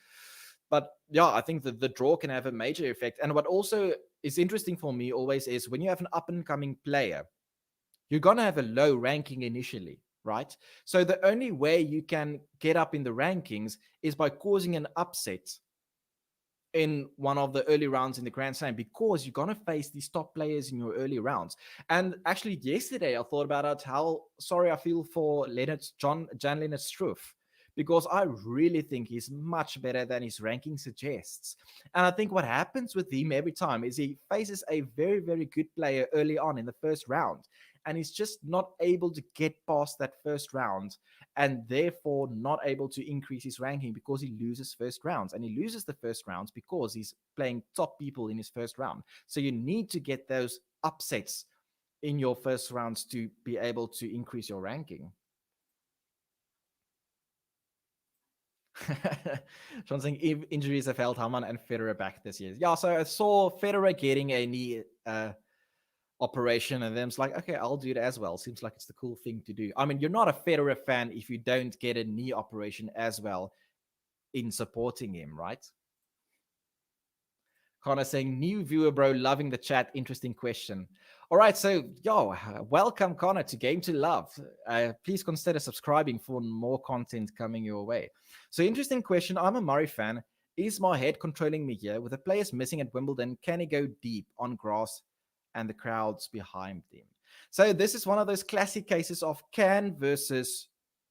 But yeah, I think that the draw can have a major effect. And what also is interesting for me always is when you have an up and coming player, you're going to have a low ranking initially, right? So the only way you can get up in the rankings is by causing an upset in one of the early rounds in the Grand Slam, because you're going to face these top players in your early rounds. And actually yesterday I thought about how sorry I feel for Jan-Lennard Struff, because I really think he's much better than his ranking suggests. And I think what happens with him every time is he faces a very, very good player early on in the first round, and he's just not able to get past that first round, and therefore not able to increase his ranking because he loses first rounds. And he loses the first rounds because he's playing top people in his first round. So you need to get those upsets in your first rounds to be able to increase your ranking. Sean saying injuries have held Hamann and Federer back this year. Yeah, so I saw Federer getting a knee operation, and then it's like, okay, I'll do it as well. Seems like it's the cool thing to do. I mean, you're not a Federer fan if you don't get a knee operation as well in supporting him, right? Connor saying, new viewer, bro, loving the chat. Interesting question. All right, so, welcome, Connor, to Game to Love. Please consider subscribing for more content coming your way. So, interesting question. I'm a Murray fan. Is my head controlling me here? With the players missing at Wimbledon, can he go deep on grass and the crowds behind him? So, this is one of those classic cases of can versus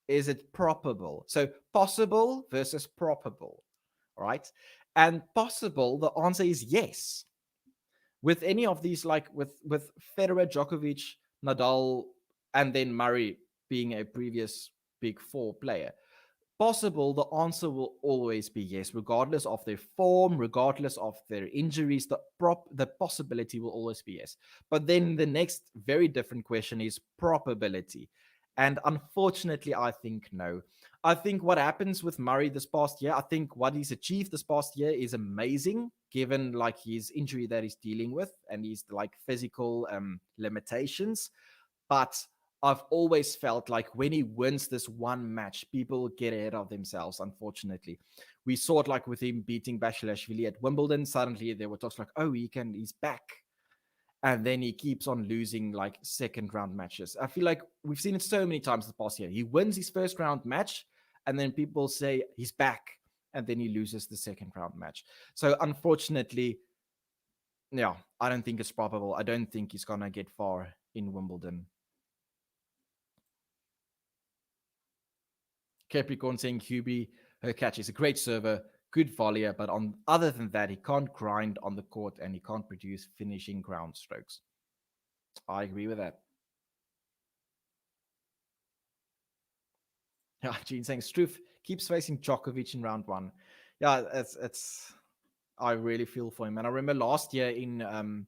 is it probable. So, possible versus probable, all right? And possible, the answer is yes. With any of these, like with Federer, Djokovic, Nadal, and then Murray being a previous Big Four player, possible, the answer will always be yes, regardless of their form, regardless of their injuries. The possibility will always be yes. But then the next very different question is probability. And unfortunately, I think no. I think what happens with Murray this past year, I think what he's achieved this past year is amazing, given like his injury that he's dealing with and his like physical limitations. But I've always felt like when he wins this one match, people get ahead of themselves, unfortunately. We saw it like with him beating Basilashvili at Wimbledon. Suddenly there were talks like, oh, he's back. And then he keeps on losing like second round matches. I feel like we've seen it so many times this past year. He wins his first round match, and then people say he's back. and then he loses the second round match. So unfortunately, yeah, I don't think it's probable. I don't think he's going to get far in Wimbledon. Capricorn saying Hubie, her catch is a great server, good volleyer, but other than that, he can't grind on the court and he can't produce finishing ground strokes. I agree with that. Yeah, Gene saying Struff keeps facing Djokovic in round 1. Yeah, it's I really feel for him. And I remember last year in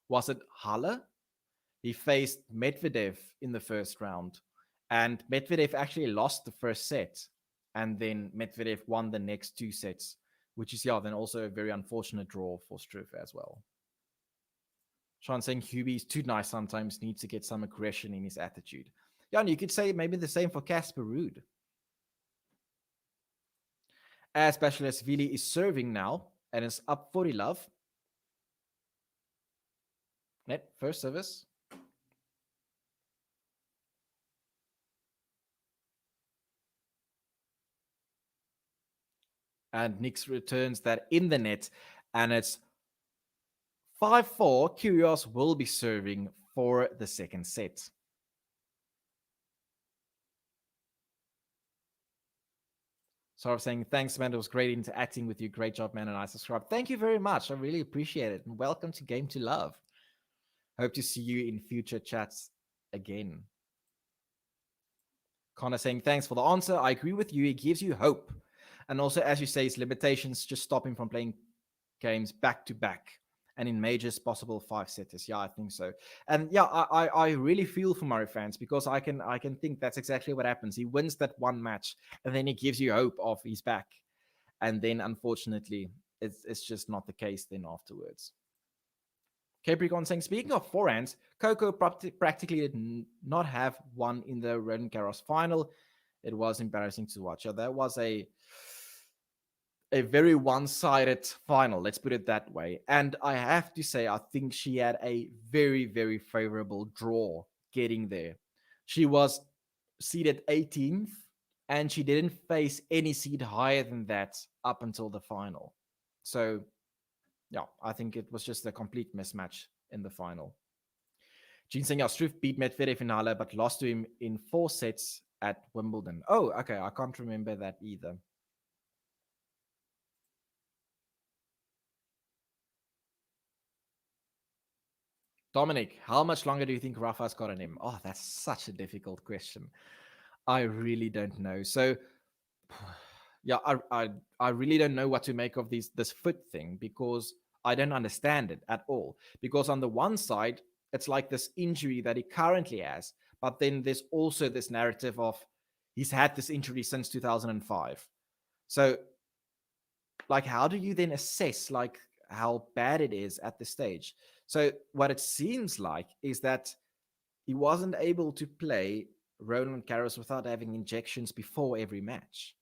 was it Halle? He faced Medvedev in the first round. And Medvedev actually lost the first set. And then Medvedev won the next 2 sets, which is, then also a very unfortunate draw for Struff as well. Sean saying Hubie is too nice sometimes, needs to get some aggression in his attitude. Yeah, and you could say maybe the same for Casper Ruud. As Basilashvili is serving now and is up 40 love. Net, first service. And Nix returns that in the net. And it's 5-4. KYRGIOS will be serving for the second set. So I'm saying, thanks, man. It was great interacting with you. Great job, man. And I subscribe. Thank you very much. I really appreciate it. And welcome to Game to Love. Hope to see you in future chats again. Connor saying, thanks for the answer. I agree with you. It gives you hope. And also, as you say, his limitations just stop him from playing games back to back and in majors possible 5-setters. Yeah, I think so. And yeah, I really feel for Murray fans because I can think that's exactly what happens. He wins that one match and then he gives you hope of he's back. And then unfortunately, it's just not the case then afterwards. Capricorn saying, speaking of forehands, Coco practically did not have one in the Roland Garros final. It was embarrassing to watch. So that was a very one-sided final, let's put it that way. And I have to say, I think she had a very, very favorable draw getting there. She was seeded 18th, and she didn't face any seed higher than that up until the final. So, yeah, I think it was just a complete mismatch in the final. Gene saying, Struff beat Medvedev in Halle, but lost to him in 4 sets at Wimbledon. Oh, okay, I can't remember that either. Dominic, how much longer do you think Rafa's got on him? Oh, that's such a difficult question. I really don't know. So, yeah, I really don't know what to make of this foot thing because I don't understand it at all. Because on the one side, it's like this injury that he currently has, but then there's also this narrative of he's had this injury since 2005. So, like, how do you then assess, like, how bad it is at this stage? So what it seems like is that he wasn't able to play Roland Garros without having injections before every match.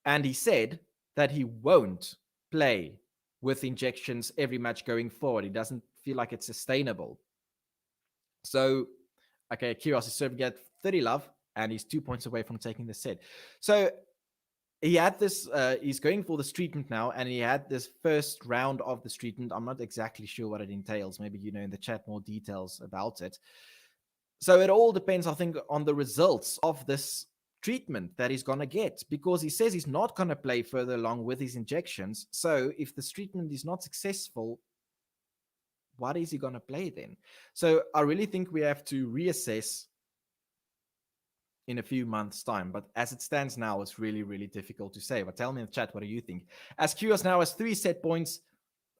And he said that he won't play with injections every match going forward. He doesn't feel like it's sustainable. So, okay, KYRGIOS is serving at 30 love, and he's 2 points away from taking the set. So he had this, he's going for this treatment now, and he had this first round of this treatment. I'm not exactly sure what it entails. Maybe you know in the chat more details about it. So it all depends, I think, on the results of this treatment that he's going to get, because he says he's not going to play further along with his injections. So if this treatment is not successful, what is he going to play then? So I really think we have to reassess in a few months' time. But as it stands now, it's really, really difficult to say. But tell me in the chat, what do you think? As KYRGIOS now has 3 set points.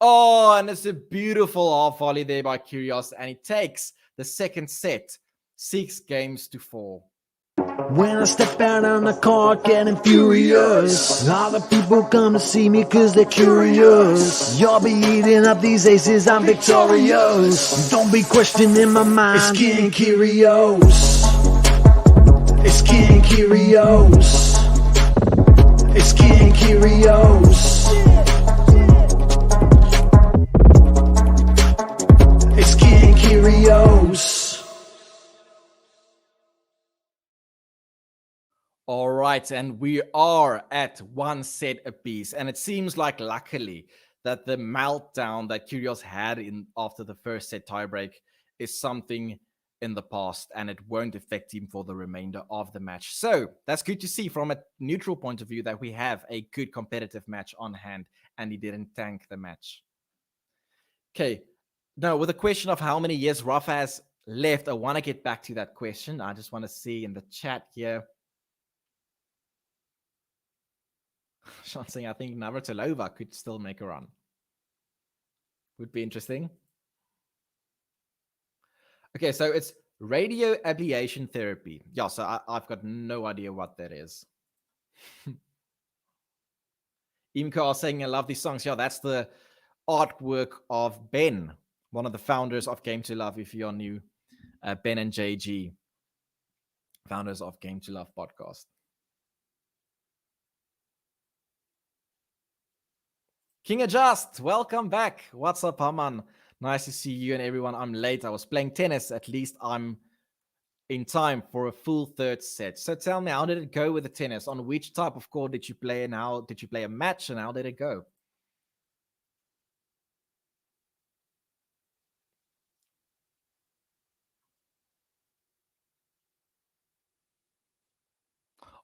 Oh, and it's a beautiful half volley there by KYRGIOS. And he takes the second set, 6-4. When I step out on the court getting furious, all the people come to see me cause they're curious. You'll be eating up these aces, I'm victorious. Don't be questioning my mind, it's King KYRGIOS. It's King KYRGIOS. It's King KYRGIOS. It's King KYRGIOS. All right, and we are at one set apiece, and it seems like luckily that the meltdown that Kyrgios had in after the first set tiebreak is something in the past, and it won't affect him for the remainder of the match. So that's good to see from a neutral point of view that we have a good competitive match on hand, and he didn't tank the match. Okay, now with the question of how many years Rafa has left, I want to get back to that question. I just want to see in the chat here. Sean saying, I think Navratilova could still make a run. Would be interesting. Okay, so it's radio ablation therapy. Yeah, so I've got no idea what that is. Imko saying, I love these songs. Yeah, that's the artwork of Ben, one of the founders of Game to Love, if you're new. Ben and JG, founders of Game to Love podcast. King Adjust, welcome back. What's up, Haman? Nice to see you and everyone. I'm late. I was playing tennis. At least I'm in time for a full third set. So tell me, how did it go with the tennis? On which type of court did you play, and how did you play a match, and how did it go?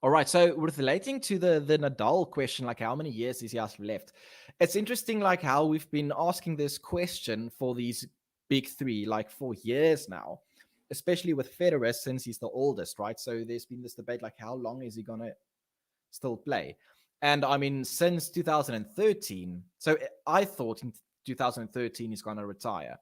All right, so relating to the Nadal question, like how many years does he have left? It's interesting, like how we've been asking this question for these big three, like for years now, especially with Federer since he's the oldest, right? So there's been this debate, like how long is he gonna still play? And I mean, since 2013, so I thought in 2013 he's gonna retire.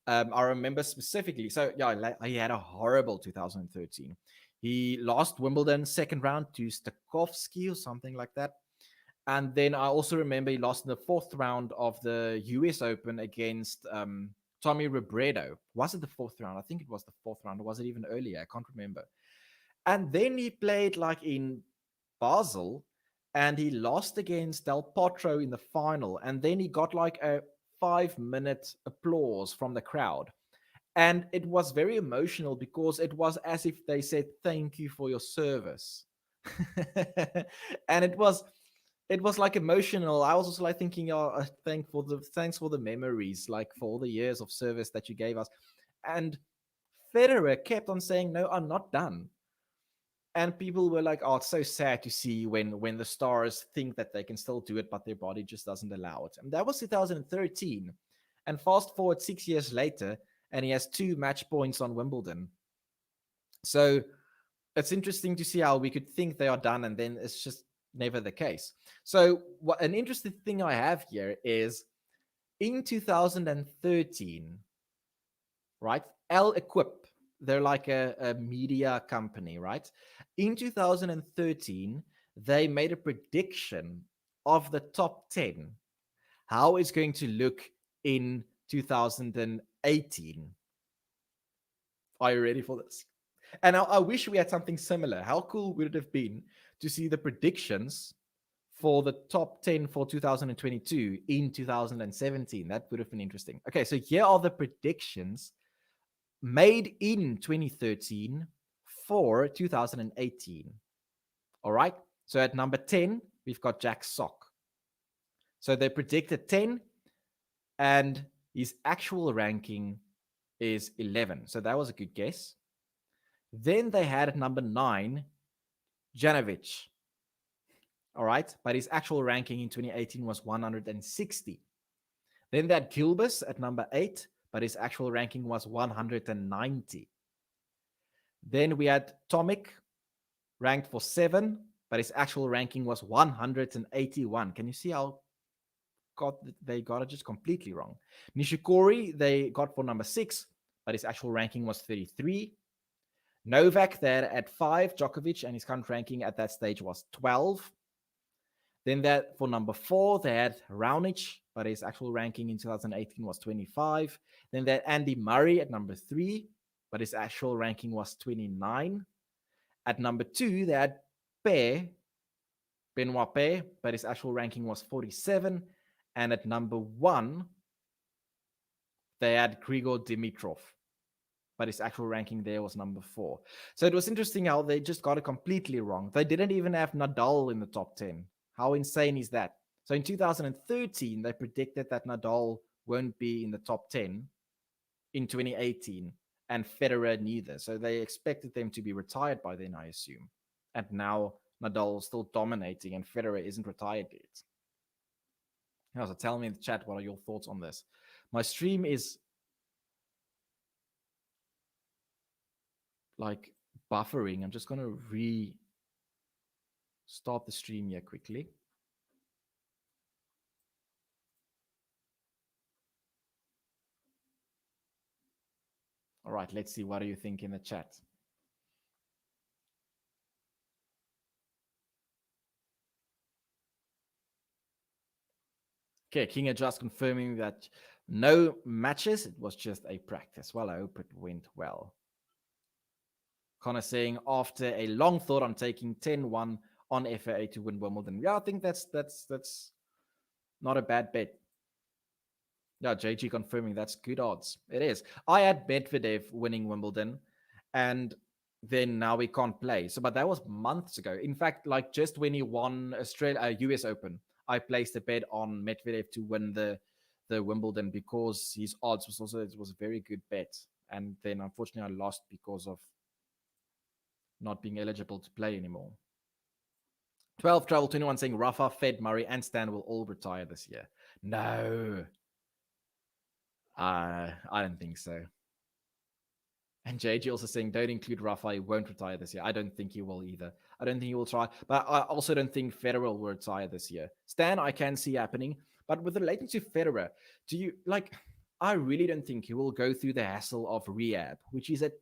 I remember specifically, so yeah, he had a horrible 2013. He lost Wimbledon second round to Stakowski or something like that. And then I also remember he lost in the fourth round of the US Open against Tommy Robredo. Was it the fourth round? I think it was the fourth round. Or was it even earlier? I can't remember. And then he played like in Basel and he lost against Del Potro in the final. And then he got like a 5-minute applause from the crowd. And it was very emotional because it was as if they said, thank you for your service. And it was like emotional. I was also like thinking, oh, thanks for the memories, like for all the years of service that you gave us. And Federer kept on saying, no, I'm not done. And people were like, oh, it's so sad to see when the stars think that they can still do it, but their body just doesn't allow it. And that was 2013. And fast forward 6 years later, and he has 2 match points on Wimbledon. So it's interesting to see how we could think they are done, and then it's just never the case. So an interesting thing I have here is in 2013, right? El Equip, they're like a media company, right? In 2013, they made a prediction of the top 10, how it's going to look in 2018. Are you ready for this? And I wish we had something similar. How cool would it have been to see the predictions for the top 10 for 2022 in 2017? That would have been interesting. Okay, so here are the predictions made in 2013 for 2018. All right, so at number 10, we've got Jack Sock. So they predicted 10, and his actual ranking is 11. So that was a good guess. Then they had at number 9, Janovic. All right, but his actual ranking in 2018 was 160. Then they had Gilbert at number 8, but his actual ranking was 190. Then we had Tomic ranked for 7, but his actual ranking was 181. Can you see how they got it just completely wrong? Nishikori, they got for number 6, but his actual ranking was 33. Novak there at 5, Djokovic, and his current ranking at that stage was 12. Then that for number 4, they had Raonic, but his actual ranking in 2018 was 25. Then they had Andy Murray at number 3, but his actual ranking was 29. At number 2, they had Benoit Paire, but his actual ranking was 47. And at number 1, they had Grigor Dimitrov, but his actual ranking there was number 4. So it was interesting how they just got it completely wrong. They didn't even have Nadal in the top 10. How insane is that? So in 2013, they predicted that Nadal won't be in the top 10 in 2018, and Federer neither. So they expected them to be retired by then, I assume. And now Nadal is still dominating, and Federer isn't retired yet. Yeah, so tell me in the chat, what are your thoughts on this? My stream is like buffering. I'm just going to restart the stream here quickly. All right, let's see. What do you think in the chat? Okay, King just confirming that no matches. It was just a practice. Well, I hope it went well. Connor saying, after a long thought, I'm taking 10-1 on FAA to win Wimbledon. Yeah, I think that's not a bad bet. Yeah, JG confirming that's good odds. It is. I had Medvedev winning Wimbledon, and then now we can't play. So, but that was months ago. In fact, like just when he won US Open, I placed a bet on Medvedev to win the Wimbledon because his odds was a very good bet. And then unfortunately I lost because of not being eligible to play anymore. 12 Travel 21 saying Rafa, Fed, Murray, and Stan will all retire this year. No. I don't think so. And JG also saying, don't include Rafa, he won't retire this year. I don't think he will either. I don't think he will try. But I also don't think Federer will retire this year. Stan, I can see happening. But with relating to Federer, I really don't think he will go through the hassle of rehab, which is a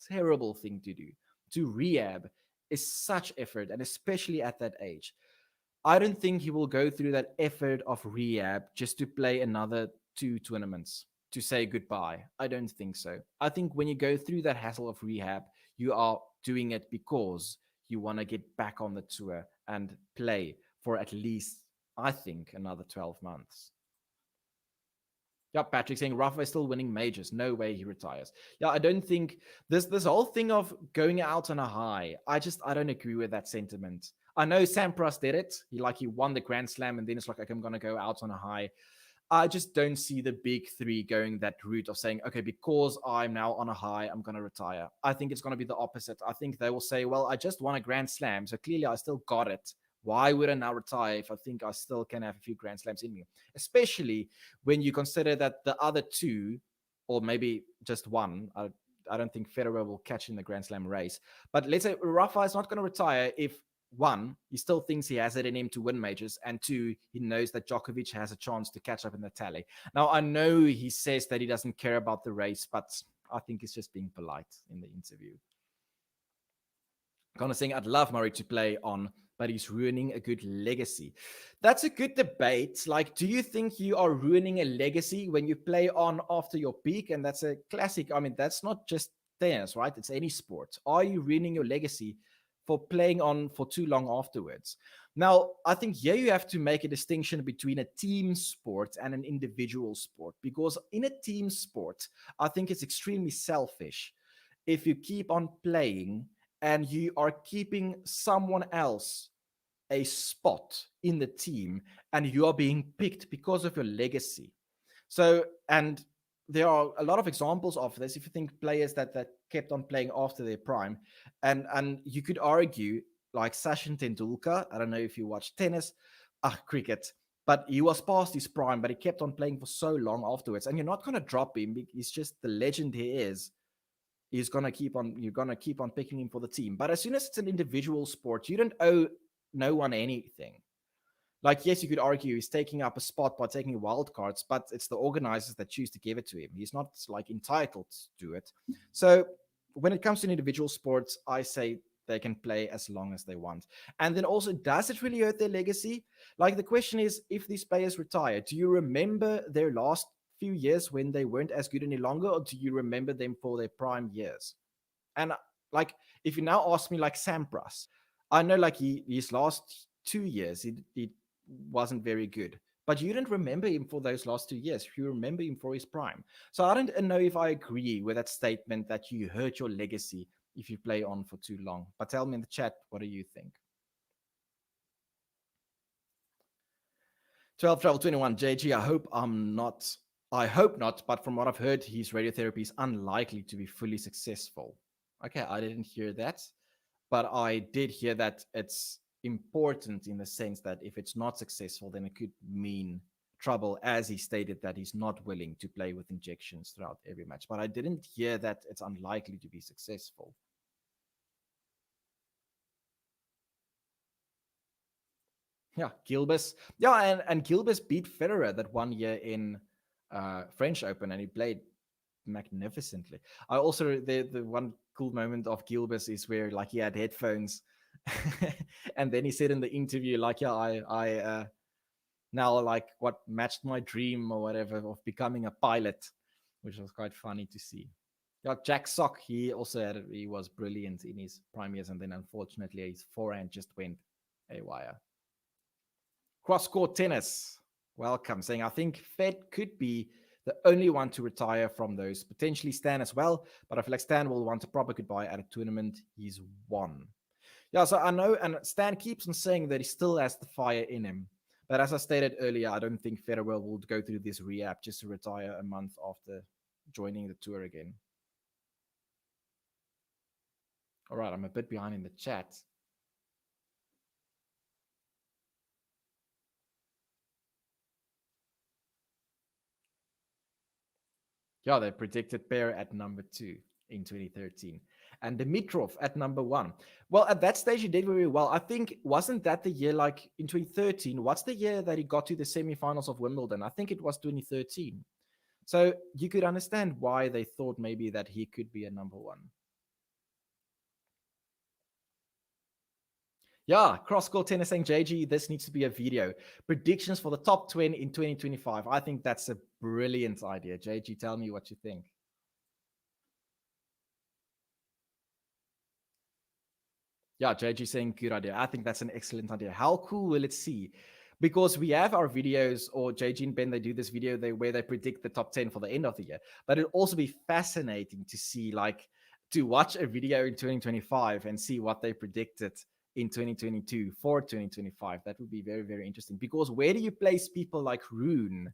terrible thing to do. To rehab is such effort, and especially at that age. I don't think he will go through that effort of rehab just to play another 2 tournaments to say goodbye. I don't think so. I think when you go through that hassle of rehab, you are doing it because you want to get back on the tour and play for at least, I think, another 12 months. Yeah, Patrick saying Rafa is still winning majors. No way he retires. Yeah, I don't think this whole thing of going out on a high, I don't agree with that sentiment. I know Sampras did it. He won the Grand Slam and then it's like, okay, I'm going to go out on a high. I just don't see the big three going that route of saying, okay, because I'm now on a high, I'm going to retire. I think it's going to be the opposite. I think they will say, well, I just won a Grand Slam, so clearly I still got it. Why would I now retire if I think I still can have a few Grand Slams in me? Especially when you consider that the other two, or maybe just one, I don't think Federer will catch in the Grand Slam race. But let's say Rafa is not going to retire if, one, he still thinks he has it in him to win majors, and two, he knows that Djokovic has a chance to catch up in the tally. Now, I know he says that he doesn't care about the race, but I think he's just being polite in the interview. Kind of saying, I'd love Murray to play on, but he's ruining a good legacy. That's a good debate. Like, do you think you are ruining a legacy when you play on after your peak? And that's a classic. I mean, that's not just tennis, right? It's any sport. Are you ruining your legacy for playing on for too long afterwards? Now, I think here you have to make a distinction between a team sport and an individual sport, because in a team sport, I think it's extremely selfish if you keep on playing and you are keeping someone else a spot in the team and you are being picked because of your legacy. So, and there are a lot of examples of this. If you think players that kept on playing after their prime, and you could argue like Sachin Tendulkar. I don't know if you watch tennis, cricket, but he was past his prime, but he kept on playing for so long afterwards. And you're not going to drop him. He's just the legend he is. You're going to keep on picking him for the team. But as soon as it's an individual sport, you don't owe no one anything. Like, yes, you could argue he's taking up a spot by taking wild cards, but it's the organizers that choose to give it to him. He's not like entitled to it. So when it comes to individual sports, I say they can play as long as they want. And then also, does it really hurt their legacy? Like, the question is, if these players retire, do you remember their last few years when they weren't as good any longer, or do you remember them for their prime years? And like, if you now ask me, like Sampras, I know like his last 2 years, he wasn't very good. but you didn't remember him for those last 2 years. You remember him for his prime. So I don't know if I agree with that statement that you hurt your legacy if you play on for too long. But tell me in the chat, what do you think? 12 Travel 21, JG, I hope not, but from what I've heard, his radiotherapy is unlikely to be fully successful. Okay, I didn't hear that, but I did hear that it's important in the sense that if it's not successful, then it could mean trouble, as he stated that he's not willing to play with injections throughout every match. But I didn't hear that it's unlikely to be successful. Yeah, Gilbis. Yeah, and Gilbis beat Federer that 1 year in French Open, and he played magnificently. I also, the one cool moment of Gilbis is where like he had headphones and then he said in the interview like, yeah, I now like what matched my dream or whatever of becoming a pilot, which was quite funny to see. Yeah, Jack Sock, he was brilliant in his prime years, and then unfortunately his forehand just went haywire. Cross-court tennis, welcome, saying, I think Fed could be the only one to retire from those. Potentially Stan as well, but I feel like Stan will want a proper goodbye at a tournament he's won. Yeah, so I know, and Stan keeps on saying that he still has the fire in him. But as I stated earlier, I don't think Federer will go through this rehab just to retire a month after joining the tour again. All right, I'm a bit behind in the chat. Yeah, they predicted Bear at number 2 in 2013 and Dimitrov at number 1. Well, at that stage, he did very well. I think, wasn't that the year, like in 2013? What's the year that he got to the semifinals of Wimbledon? I think it was 2013. So you could understand why they thought maybe that he could be a number 1. Yeah, cross-court tennis saying, JG, this needs to be a video. Predictions for the top 20 in 2025. I think that's a brilliant idea. JG, tell me what you think. Yeah, JG saying, good idea. I think that's an excellent idea. How cool will it see? Because we have our videos, or JG and Ben, they do this video where they predict the top 10 for the end of the year. But it'll also be fascinating to see, like, to watch a video in 2025 and see what they predicted in 2022 for 2025. That would be very, very interesting, because where do you place people like Rune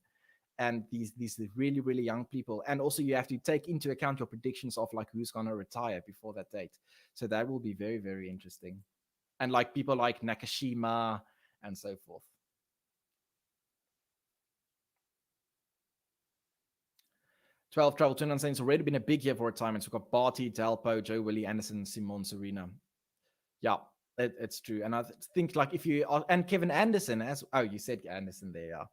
and these really, really young people? And also you have to take into account your predictions of like who's going to retire before that date. So that will be very, very interesting. And like people like Nakashima and so forth. Travel 29 saying it's already been a big year for retirements. We've got Barty, Delpo, Joe Willie, Anderson, Simon, Serena. Yeah, it's true. And I think like if you are, and Kevin Anderson, you said Anderson there, yeah.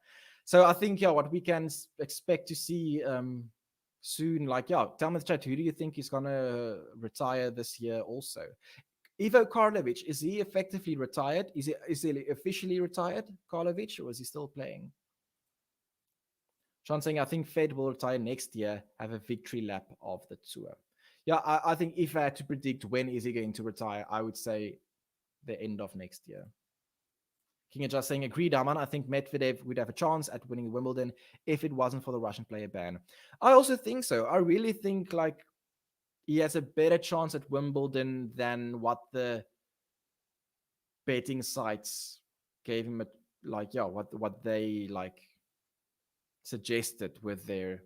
So I think, yeah, what we can expect to see soon, like, yeah, tell me in the chat, who do you think is going to retire this year also? Ivo Karlovic, is he effectively retired? Is he officially retired, Karlovic, or is he still playing? Sean saying, I think Fed will retire next year, have a victory lap of the tour. Yeah, I think if I had to predict when is he going to retire, I would say the end of next year. King just saying, agreed, Aman. I think Medvedev would have a chance at winning Wimbledon if it wasn't for the Russian player ban. I also think so. I really think like he has a better chance at Wimbledon than what the betting sites gave him. What they like suggested with their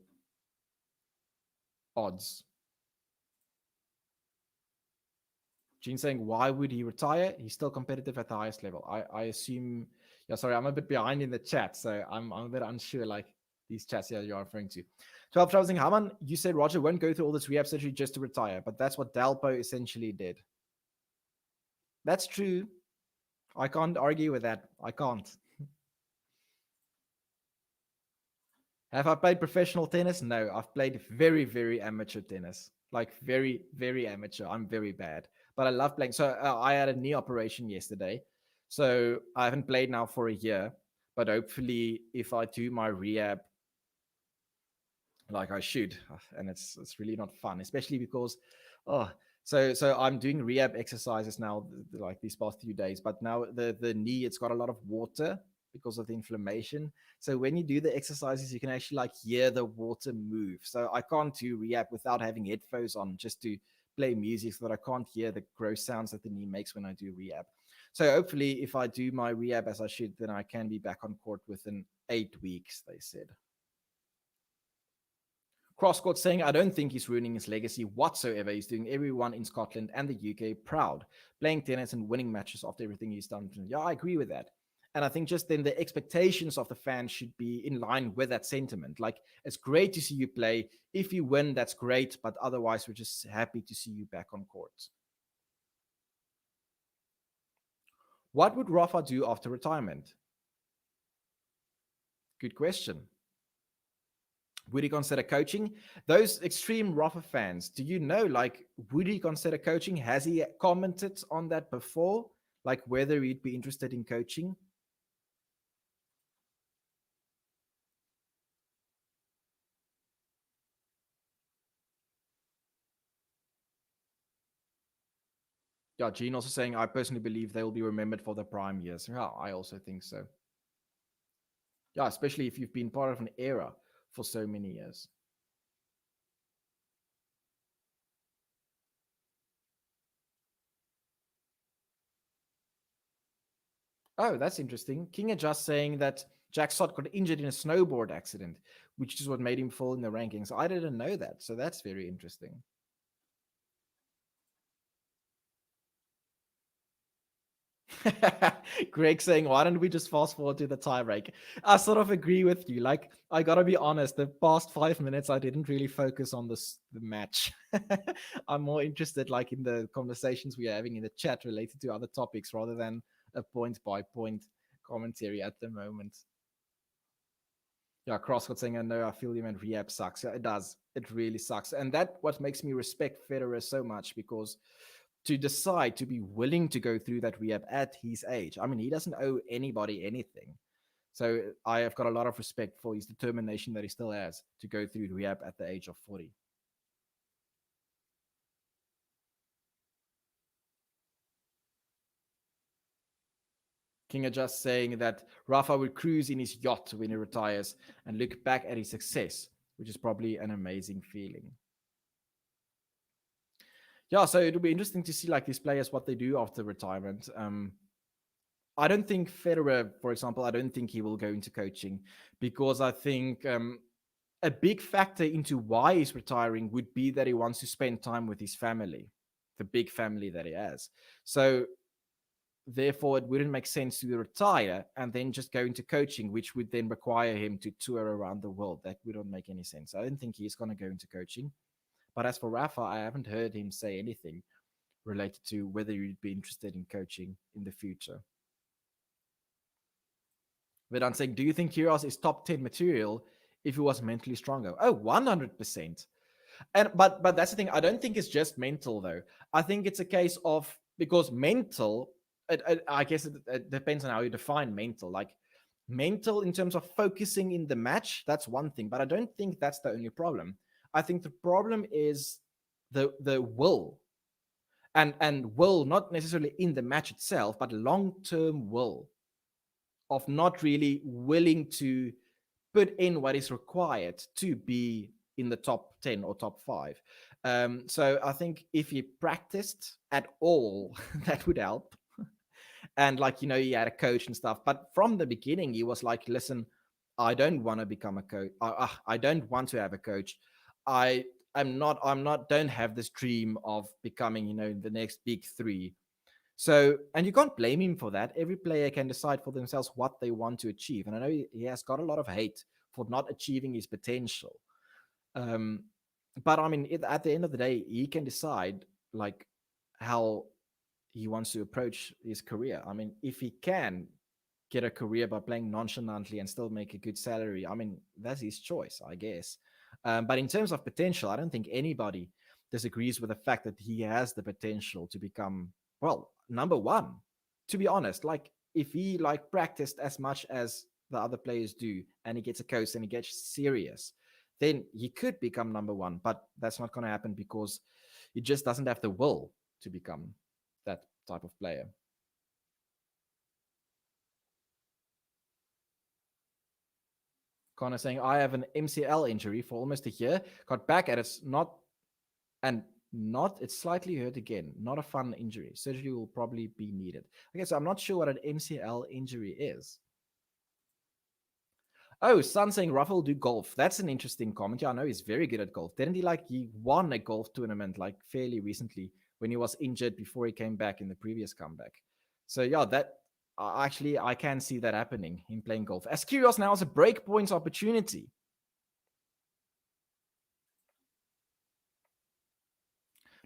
odds. Gene saying, why would he retire? He's still competitive at the highest level. I assume, yeah, sorry, I'm a bit behind in the chat, so I'm a bit unsure, like, these chats here you're referring to. 12 Traveling Haman, you said Roger won't go through all this rehab surgery just to retire, but that's what Dalpo essentially did. That's true. I can't argue with that. I can't. Have I played professional tennis? No, I've played very, very amateur tennis. Like very, very amateur. I'm very bad. But I love playing. So I had a knee operation yesterday. So I haven't played now for a year. But hopefully if I do my rehab like I should, and it's really not fun, especially because, so I'm doing rehab exercises now, like these past few days. But now the knee, it's got a lot of water because of the inflammation. So when you do the exercises, you can actually like hear the water move. So I can't do rehab without having headphones on just to play music so that I can't hear the gross sounds that the knee makes when I do rehab. So hopefully if I do my rehab as I should, then I can be back on court within 8 weeks, they said. Crosscourt saying, I don't think he's ruining his legacy whatsoever. He's doing everyone in Scotland and the UK proud, playing tennis and winning matches after everything he's done. Yeah, I agree with that. And I think just then the expectations of the fans should be in line with that sentiment. Like, it's great to see you play. If you win, that's great. But otherwise, we're just happy to see you back on court. What would Rafa do after retirement? Good question. Would he consider coaching? Those extreme Rafa fans, do you know, like, would he consider coaching? Has he commented on that before? Like, whether he'd be interested in coaching? Yeah, Gene also saying, I personally believe they will be remembered for their prime years. Yeah, I also think so. Yeah, especially if you've been part of an era for so many years. Oh, that's interesting. King are just saying that Jack Stott got injured in a snowboard accident, which is what made him fall in the rankings. I didn't know that, so that's very interesting. Greg saying, why don't we just fast forward to the tiebreak? I sort of agree with you. Like, I gotta be honest, the past 5 minutes, I didn't really focus on the match. I'm more interested, like, in the conversations we are having in the chat related to other topics rather than a point by point commentary at the moment. Yeah, Crosscut saying, I know, I feel you, man. Rehab sucks. Yeah, it does. It really sucks. And that what makes me respect Federer so much, because to decide to be willing to go through that rehab at his age, I mean, he doesn't owe anybody anything. So I have got a lot of respect for his determination that he still has to go through rehab at the age of 40. King are just saying that Rafa will cruise in his yacht when he retires and look back at his success, which is probably an amazing feeling. Yeah, so it'll be interesting to see, like, these players, what they do after retirement. I don't think Federer, for example, I don't think he will go into coaching, because I think a big factor into why he's retiring would be that he wants to spend time with his family, the big family that he has. So therefore, it wouldn't make sense to retire and then just go into coaching, which would then require him to tour around the world. That wouldn't make any sense. I don't think he's going to go into coaching. But as for Rafa, I haven't heard him say anything related to whether he'd be interested in coaching in the future. But I'm saying, do you think Kyrgios is top 10 material if he was mentally stronger? Oh, 100%. But that's the thing. I don't think it's just mental, though. I think it's a case of, because mental, I guess it depends on how you define mental. Like, mental in terms of focusing in the match, that's one thing. But I don't think that's the only problem. I think the problem is the will. And will, not necessarily in the match itself, but long-term will of not really willing to put in what is required to be in the top 10 or top 5. So I think if he practiced at all, that would help. And, like, you know, he had a coach and stuff. But from the beginning, he was like, listen, I don't want to become a coach. I don't want to have a coach. Don't have this dream of becoming, you know, the next big three. So, and you can't blame him for that. Every player can decide for themselves what they want to achieve. And I know he has got a lot of hate for not achieving his potential. But I mean, at the end of the day, he can decide, like, how he wants to approach his career. I mean, if he can get a career by playing nonchalantly and still make a good salary, I mean, that's his choice, I guess. But in terms of potential, I don't think anybody disagrees with the fact that he has the potential to become, well, number one. To be honest, like, if he, like, practiced as much as the other players do, and he gets a coach and he gets serious, then he could become number one. But that's not going to happen because he just doesn't have the will to become that type of player. Connor saying, I have an MCL injury for almost a year. Got back and it's slightly hurt again. Not a fun injury. Surgery will probably be needed. Okay, so I'm not sure what an MCL injury is. Oh, Sun saying Rafa will do golf. That's an interesting comment. Yeah, I know he's very good at golf. Didn't he won a golf tournament like fairly recently when he was injured before he came back in the previous comeback. So yeah, that actually I can see that happening in playing golf. As KYRGIOS now has a breakpoints opportunity.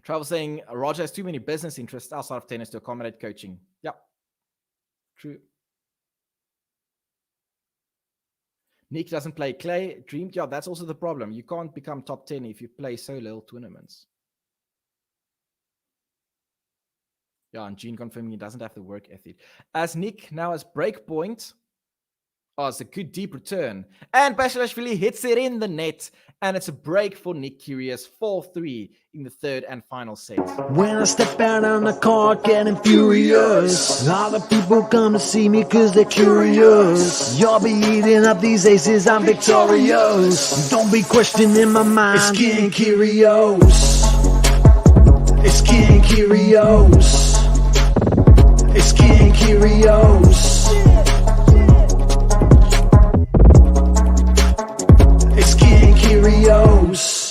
Travel saying Roger has too many business interests outside of tennis to accommodate coaching. Yeah, true. Nick doesn't play clay. Dreamed, yeah, that's also the problem. You can't become top 10 if you play so little tournaments. Yeah, and Gene confirming he doesn't have the work ethic. As Nick now has breakpoint. Oh, it's a good deep return. And BASILASHVILI hits it in the net. And it's a break for Nick KYRGIOS, 4-3 in the third and final set. When I step out on the court getting furious, other people come to see me cause they're curious. You'll be eating up these aces, I'm victorious. Don't be questioning my mind, it's King KYRGIOS. It's King KYRGIOS. It's King KYRGIOS. It's King KYRGIOS.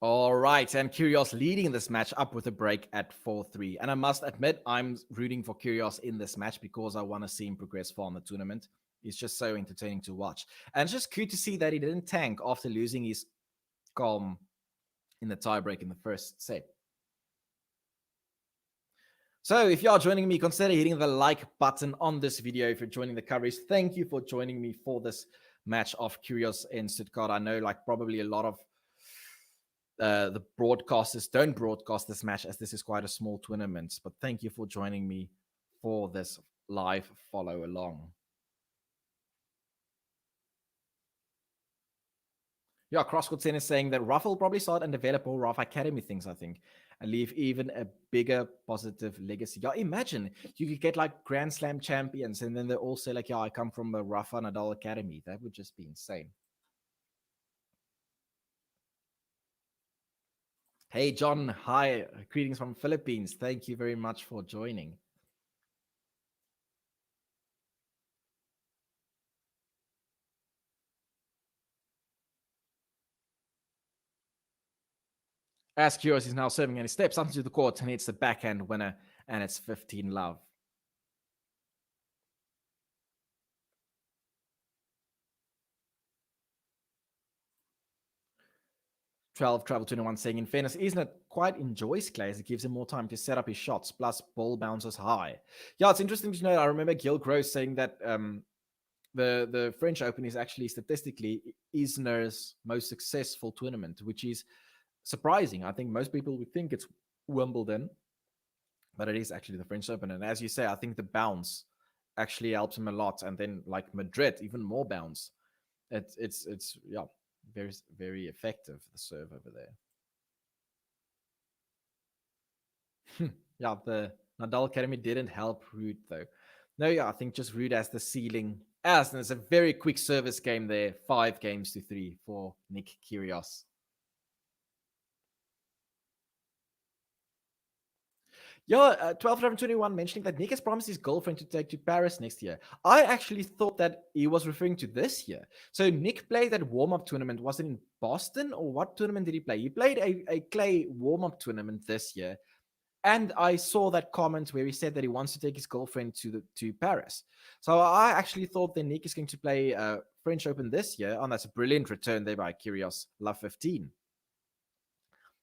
All right, and KYRGIOS leading this match up with a break at 4-3. And I must admit, I'm rooting for KYRGIOS in this match because I want to see him progress far in the tournament. It's just so entertaining to watch. And it's just good to see that he didn't tank after losing his calm in the tiebreak in the first set. So if you are joining me, consider hitting the like button on this video. If you're joining the coverage, thank you for joining me for this match of KYRGIOS in Stuttgart. I know probably a lot of the broadcasters don't broadcast this match as this is quite a small tournament, but thank you for joining me for this live follow along. Yeah, CrossCourt Tennis saying that Rafa will probably start and develop all Rafa Academy things, I think, and leave even a bigger positive legacy. Yeah, imagine you could get Grand Slam champions and then they all say yeah, I come from the Rafa Nadal Academy. That would just be insane. Hey, John. Hi. Greetings from Philippines. Thank you very much for joining. As KYRGIOS is now serving and he steps onto the court and hits the backhand winner, and it's 15-love. 12 Travel 21 saying, in fairness, isn't it quite enjoys clay as it gives him more time to set up his shots, plus ball bounces high. Yeah, it's interesting to know. I remember Gil Gross saying that the French Open is actually statistically Isner's most successful tournament, which is surprising. I think most people would think it's Wimbledon, but it is actually the French Open. And as you say, I think the bounce actually helps him a lot. And then Madrid, even more bounce. It's yeah, very, very effective, the serve over there. Yeah, the Nadal Academy didn't help Ruud though. No, yeah, I think just Ruud has the ceiling. And it's a very quick service game there. 5-3 for Nick KYRGIOS. Yeah, 12/11/21 mentioning that Nick has promised his girlfriend to take to Paris next year. I actually thought that he was referring to this year. So Nick played that warm-up tournament. Was it in Boston or what tournament did he play? He played a clay warm-up tournament this year. And I saw that comment where he said that he wants to take his girlfriend to Paris. So I actually thought that Nick is going to play French Open this year. And that's a brilliant return there by KYRGIOS, love 15.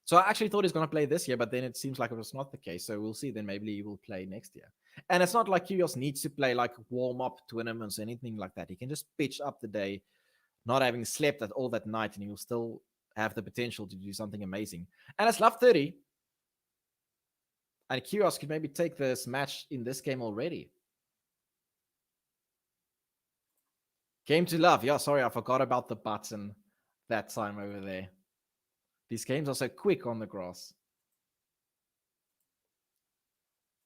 So I actually thought he's going to play this year, but then it seems like it was not the case. So we'll see. Then maybe he will play next year. And it's not like KYRGIOS needs to play warm-up tournaments or anything like that. He can just pitch up the day, not having slept all that night, and he will still have the potential to do something amazing. And it's love 30. And KYRGIOS could maybe take this match in this game already. Game to love. Yeah, sorry, I forgot about the button that time over there. These games are so quick on the grass.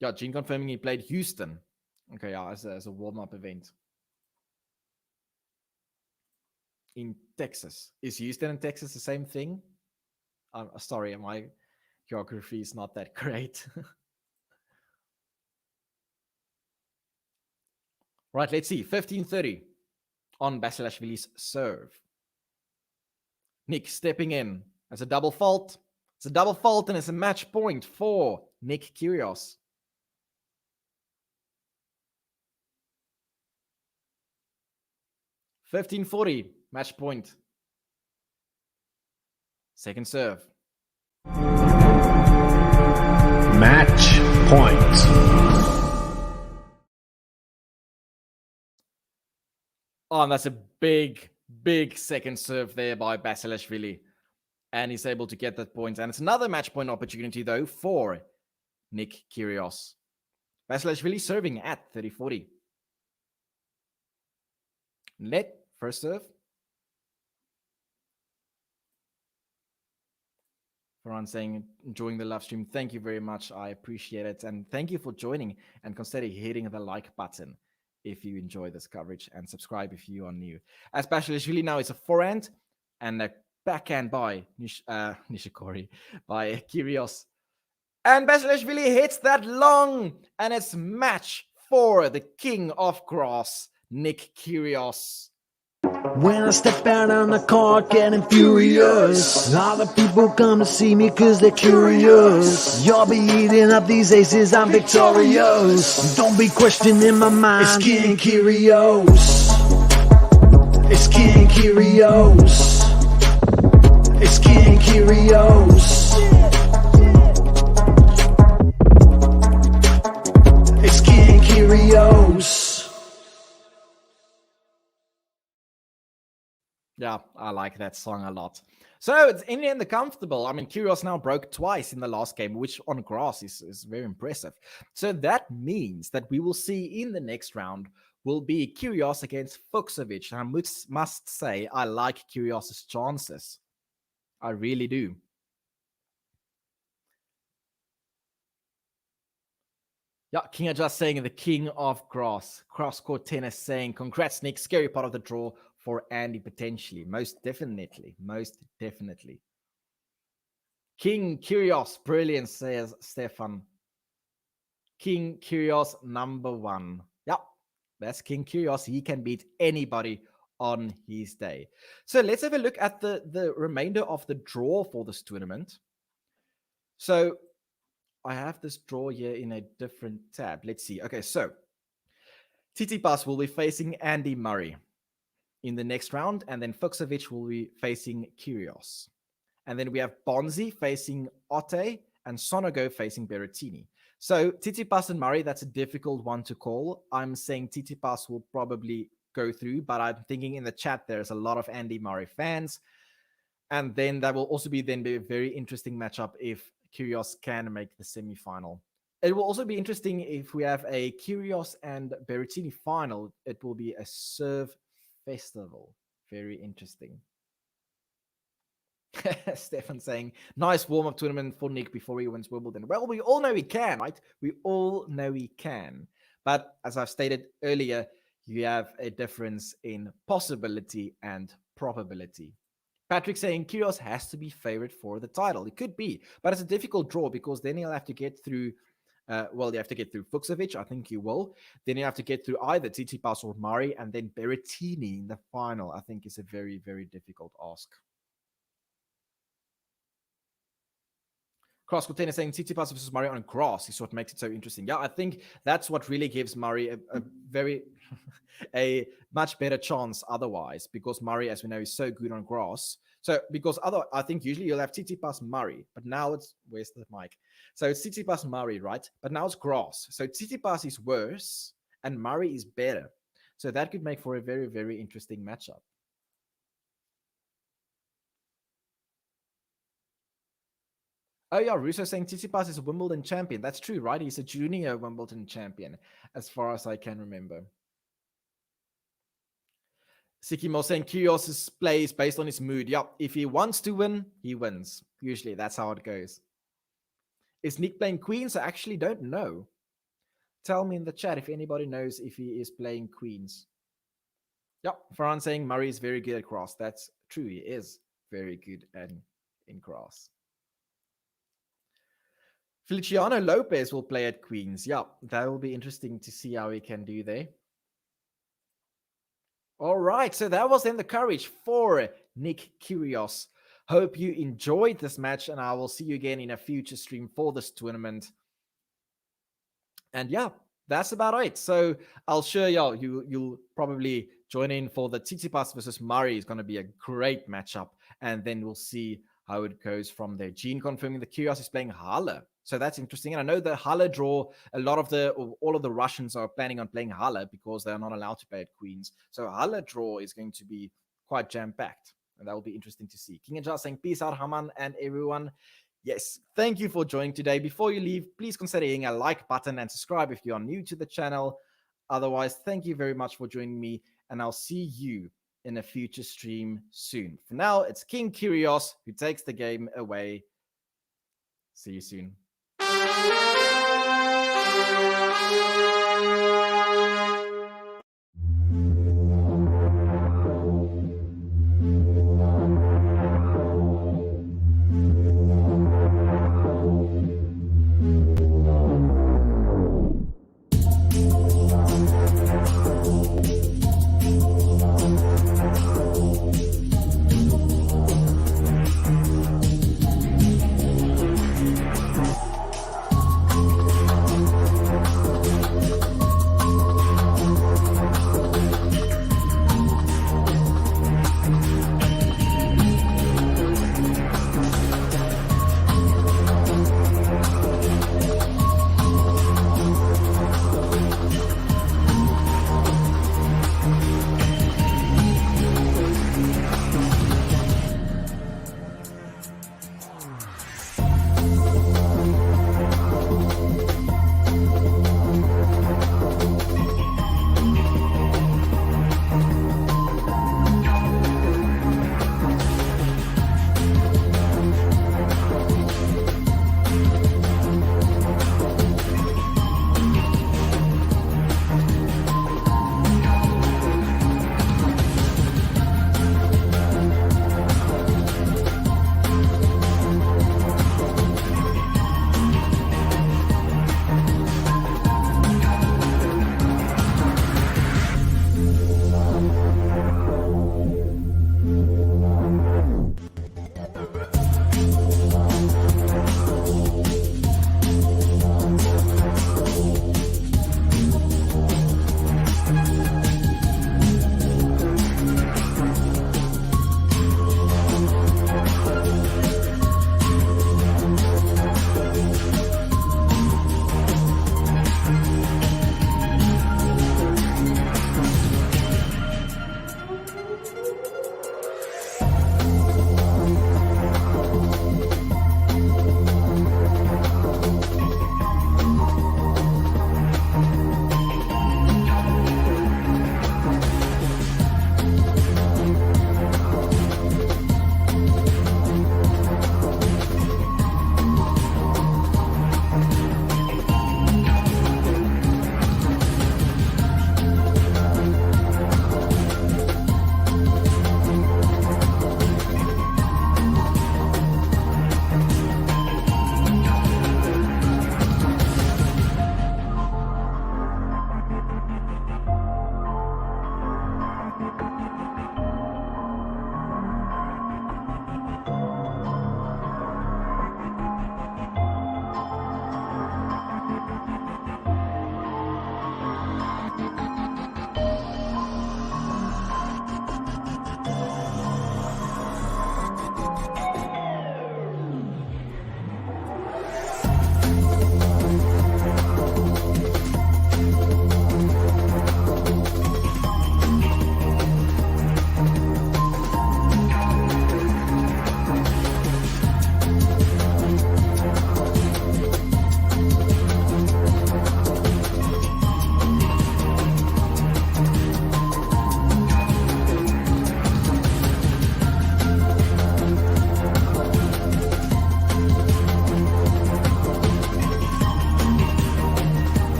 Yeah, Gene confirming he played Houston. Okay, yeah, as a warm-up event. In Texas. Is Houston and Texas the same thing? Sorry, my geography is not that great. Right, let's see. 15:30 on Basilashvili's serve. Nick stepping in. It's a double fault. It's a double fault and it's a match point for Nikoloz. $15.40, match point. Second serve. Match point. Oh, and that's a big, big second serve there by Basilashvili. And he's able to get that point. And it's another match point opportunity, though, for Nikoloz. Basilashvili serving at 30-40. Net, first serve. Ferran saying, enjoying the live stream. Thank you very much. I appreciate it. And thank you for joining. And consider hitting the like button if you enjoy this coverage. And subscribe if you are new. As Basilashvili now is a forehand and a backhand by Nishikori, by KYRGIOS. And Basilashvili hits that long. And it's match for the king of grass, Nikoloz. When I step out on the court getting furious, all the people come to see me cause they're curious. You'll be eating up these aces, I'm victorious. Don't be questioning my mind, it's King KYRGIOS. It's King KYRGIOS. It's King KYRGIOS. It's King KYRGIOS. Yeah, I like that song a lot. So it's in the end comfortable. I mean, KYRGIOS now broke twice in the last game, which on grass is very impressive. So that means that we will see in the next round will be KYRGIOS against Fucsovics. And I must say, I like KYRGIOS' chances. I really do. Yeah, King just saying the king of grass. Cross-court tennis saying, congrats, Nick. Scary part of the draw for Andy, potentially. Most definitely. Most definitely. King KYRGIOS. Brilliant, says Stefan. King KYRGIOS #1. Yeah, that's King KYRGIOS. He can beat anybody on his day. So let's have a look at the remainder of the draw for this tournament. So I have this draw here in a different tab. Let's see. Okay, so Tsitsipas will be facing Andy Murray in the next round, and then Fucsovics will be facing KYRGIOS. And then we have Bonzi facing Otte and Sonego facing Berrettini. So Tsitsipas and Murray, that's a difficult one to call. I'm saying Tsitsipas will probably go through, but I'm thinking in the chat there's a lot of Andy Murray fans. And then that will also be a very interesting matchup if KYRGIOS can make the semifinal. It will also be interesting if we have a KYRGIOS and Berrettini final. It will be a serve festival. Very interesting. Stefan saying, nice warm-up tournament for Nick before he wins Wimbledon. Well, we all know he can, right? We all know he can. But as I've stated earlier, you have a difference in possibility and probability. Patrick saying KYRGIOS has to be favored for the title. It could be, but it's a difficult draw because then he'll have to get through you have to get through Fucsovics. I think you will. Then you have to get through either Tsitsipas or Murray, and then Berrettini in the final. I think is a very, very difficult ask. Cross-court tennis saying Tsitsipas versus Murray on grass is what makes it so interesting. Yeah, I think that's what really gives Murray a much better chance otherwise, because Murray, as we know, is so good on grass. So because I think usually you'll have Tsitsipas Murray, but now it's, where's the mic? So it's Tsitsipas Murray, right? But now it's grass. So Tsitsipas is worse and Murray is better. So that could make for a very, very interesting matchup. Oh yeah, Russo saying Tsitsipas is a Wimbledon champion. That's true, right? He's a junior Wimbledon champion, as far as I can remember. Sikimo saying KYRGIOS plays based on his mood. Yep, if he wants to win, he wins. Usually, that's how it goes. Is Nick playing Queens? I actually don't know. Tell me in the chat if anybody knows if he is playing queens. Yep, Farhan saying Murray is very good at cross. That's true. He is very good in cross. Feliciano Lopez will play at queens. Yeah, that will be interesting to see how he can do there. All right, so that was then the courage for Nikoloz. Hope you enjoyed this match, and I will see you again in a future stream for this tournament. And yeah, that's about it. So I'll show y'all, you'll probably join in for the Tsitsipas versus Murray. It's going to be a great matchup. And then we'll see how it goes from there. Gene confirming the KYRGIOS is playing Halle. So that's interesting. And I know the Halle draw, all of the Russians are planning on playing Halle because they're not allowed to play at Queens. So Halle draw is going to be quite jam-packed. And that will be interesting to see. King and Jar saying, peace out, Haman and everyone. Yes, thank you for joining today. Before you leave, please consider hitting a like button and subscribe if you are new to the channel. Otherwise, thank you very much for joining me, and I'll see you in a future stream soon. For now, it's King KYRGIOS who takes the game away. See you soon.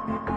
Bye.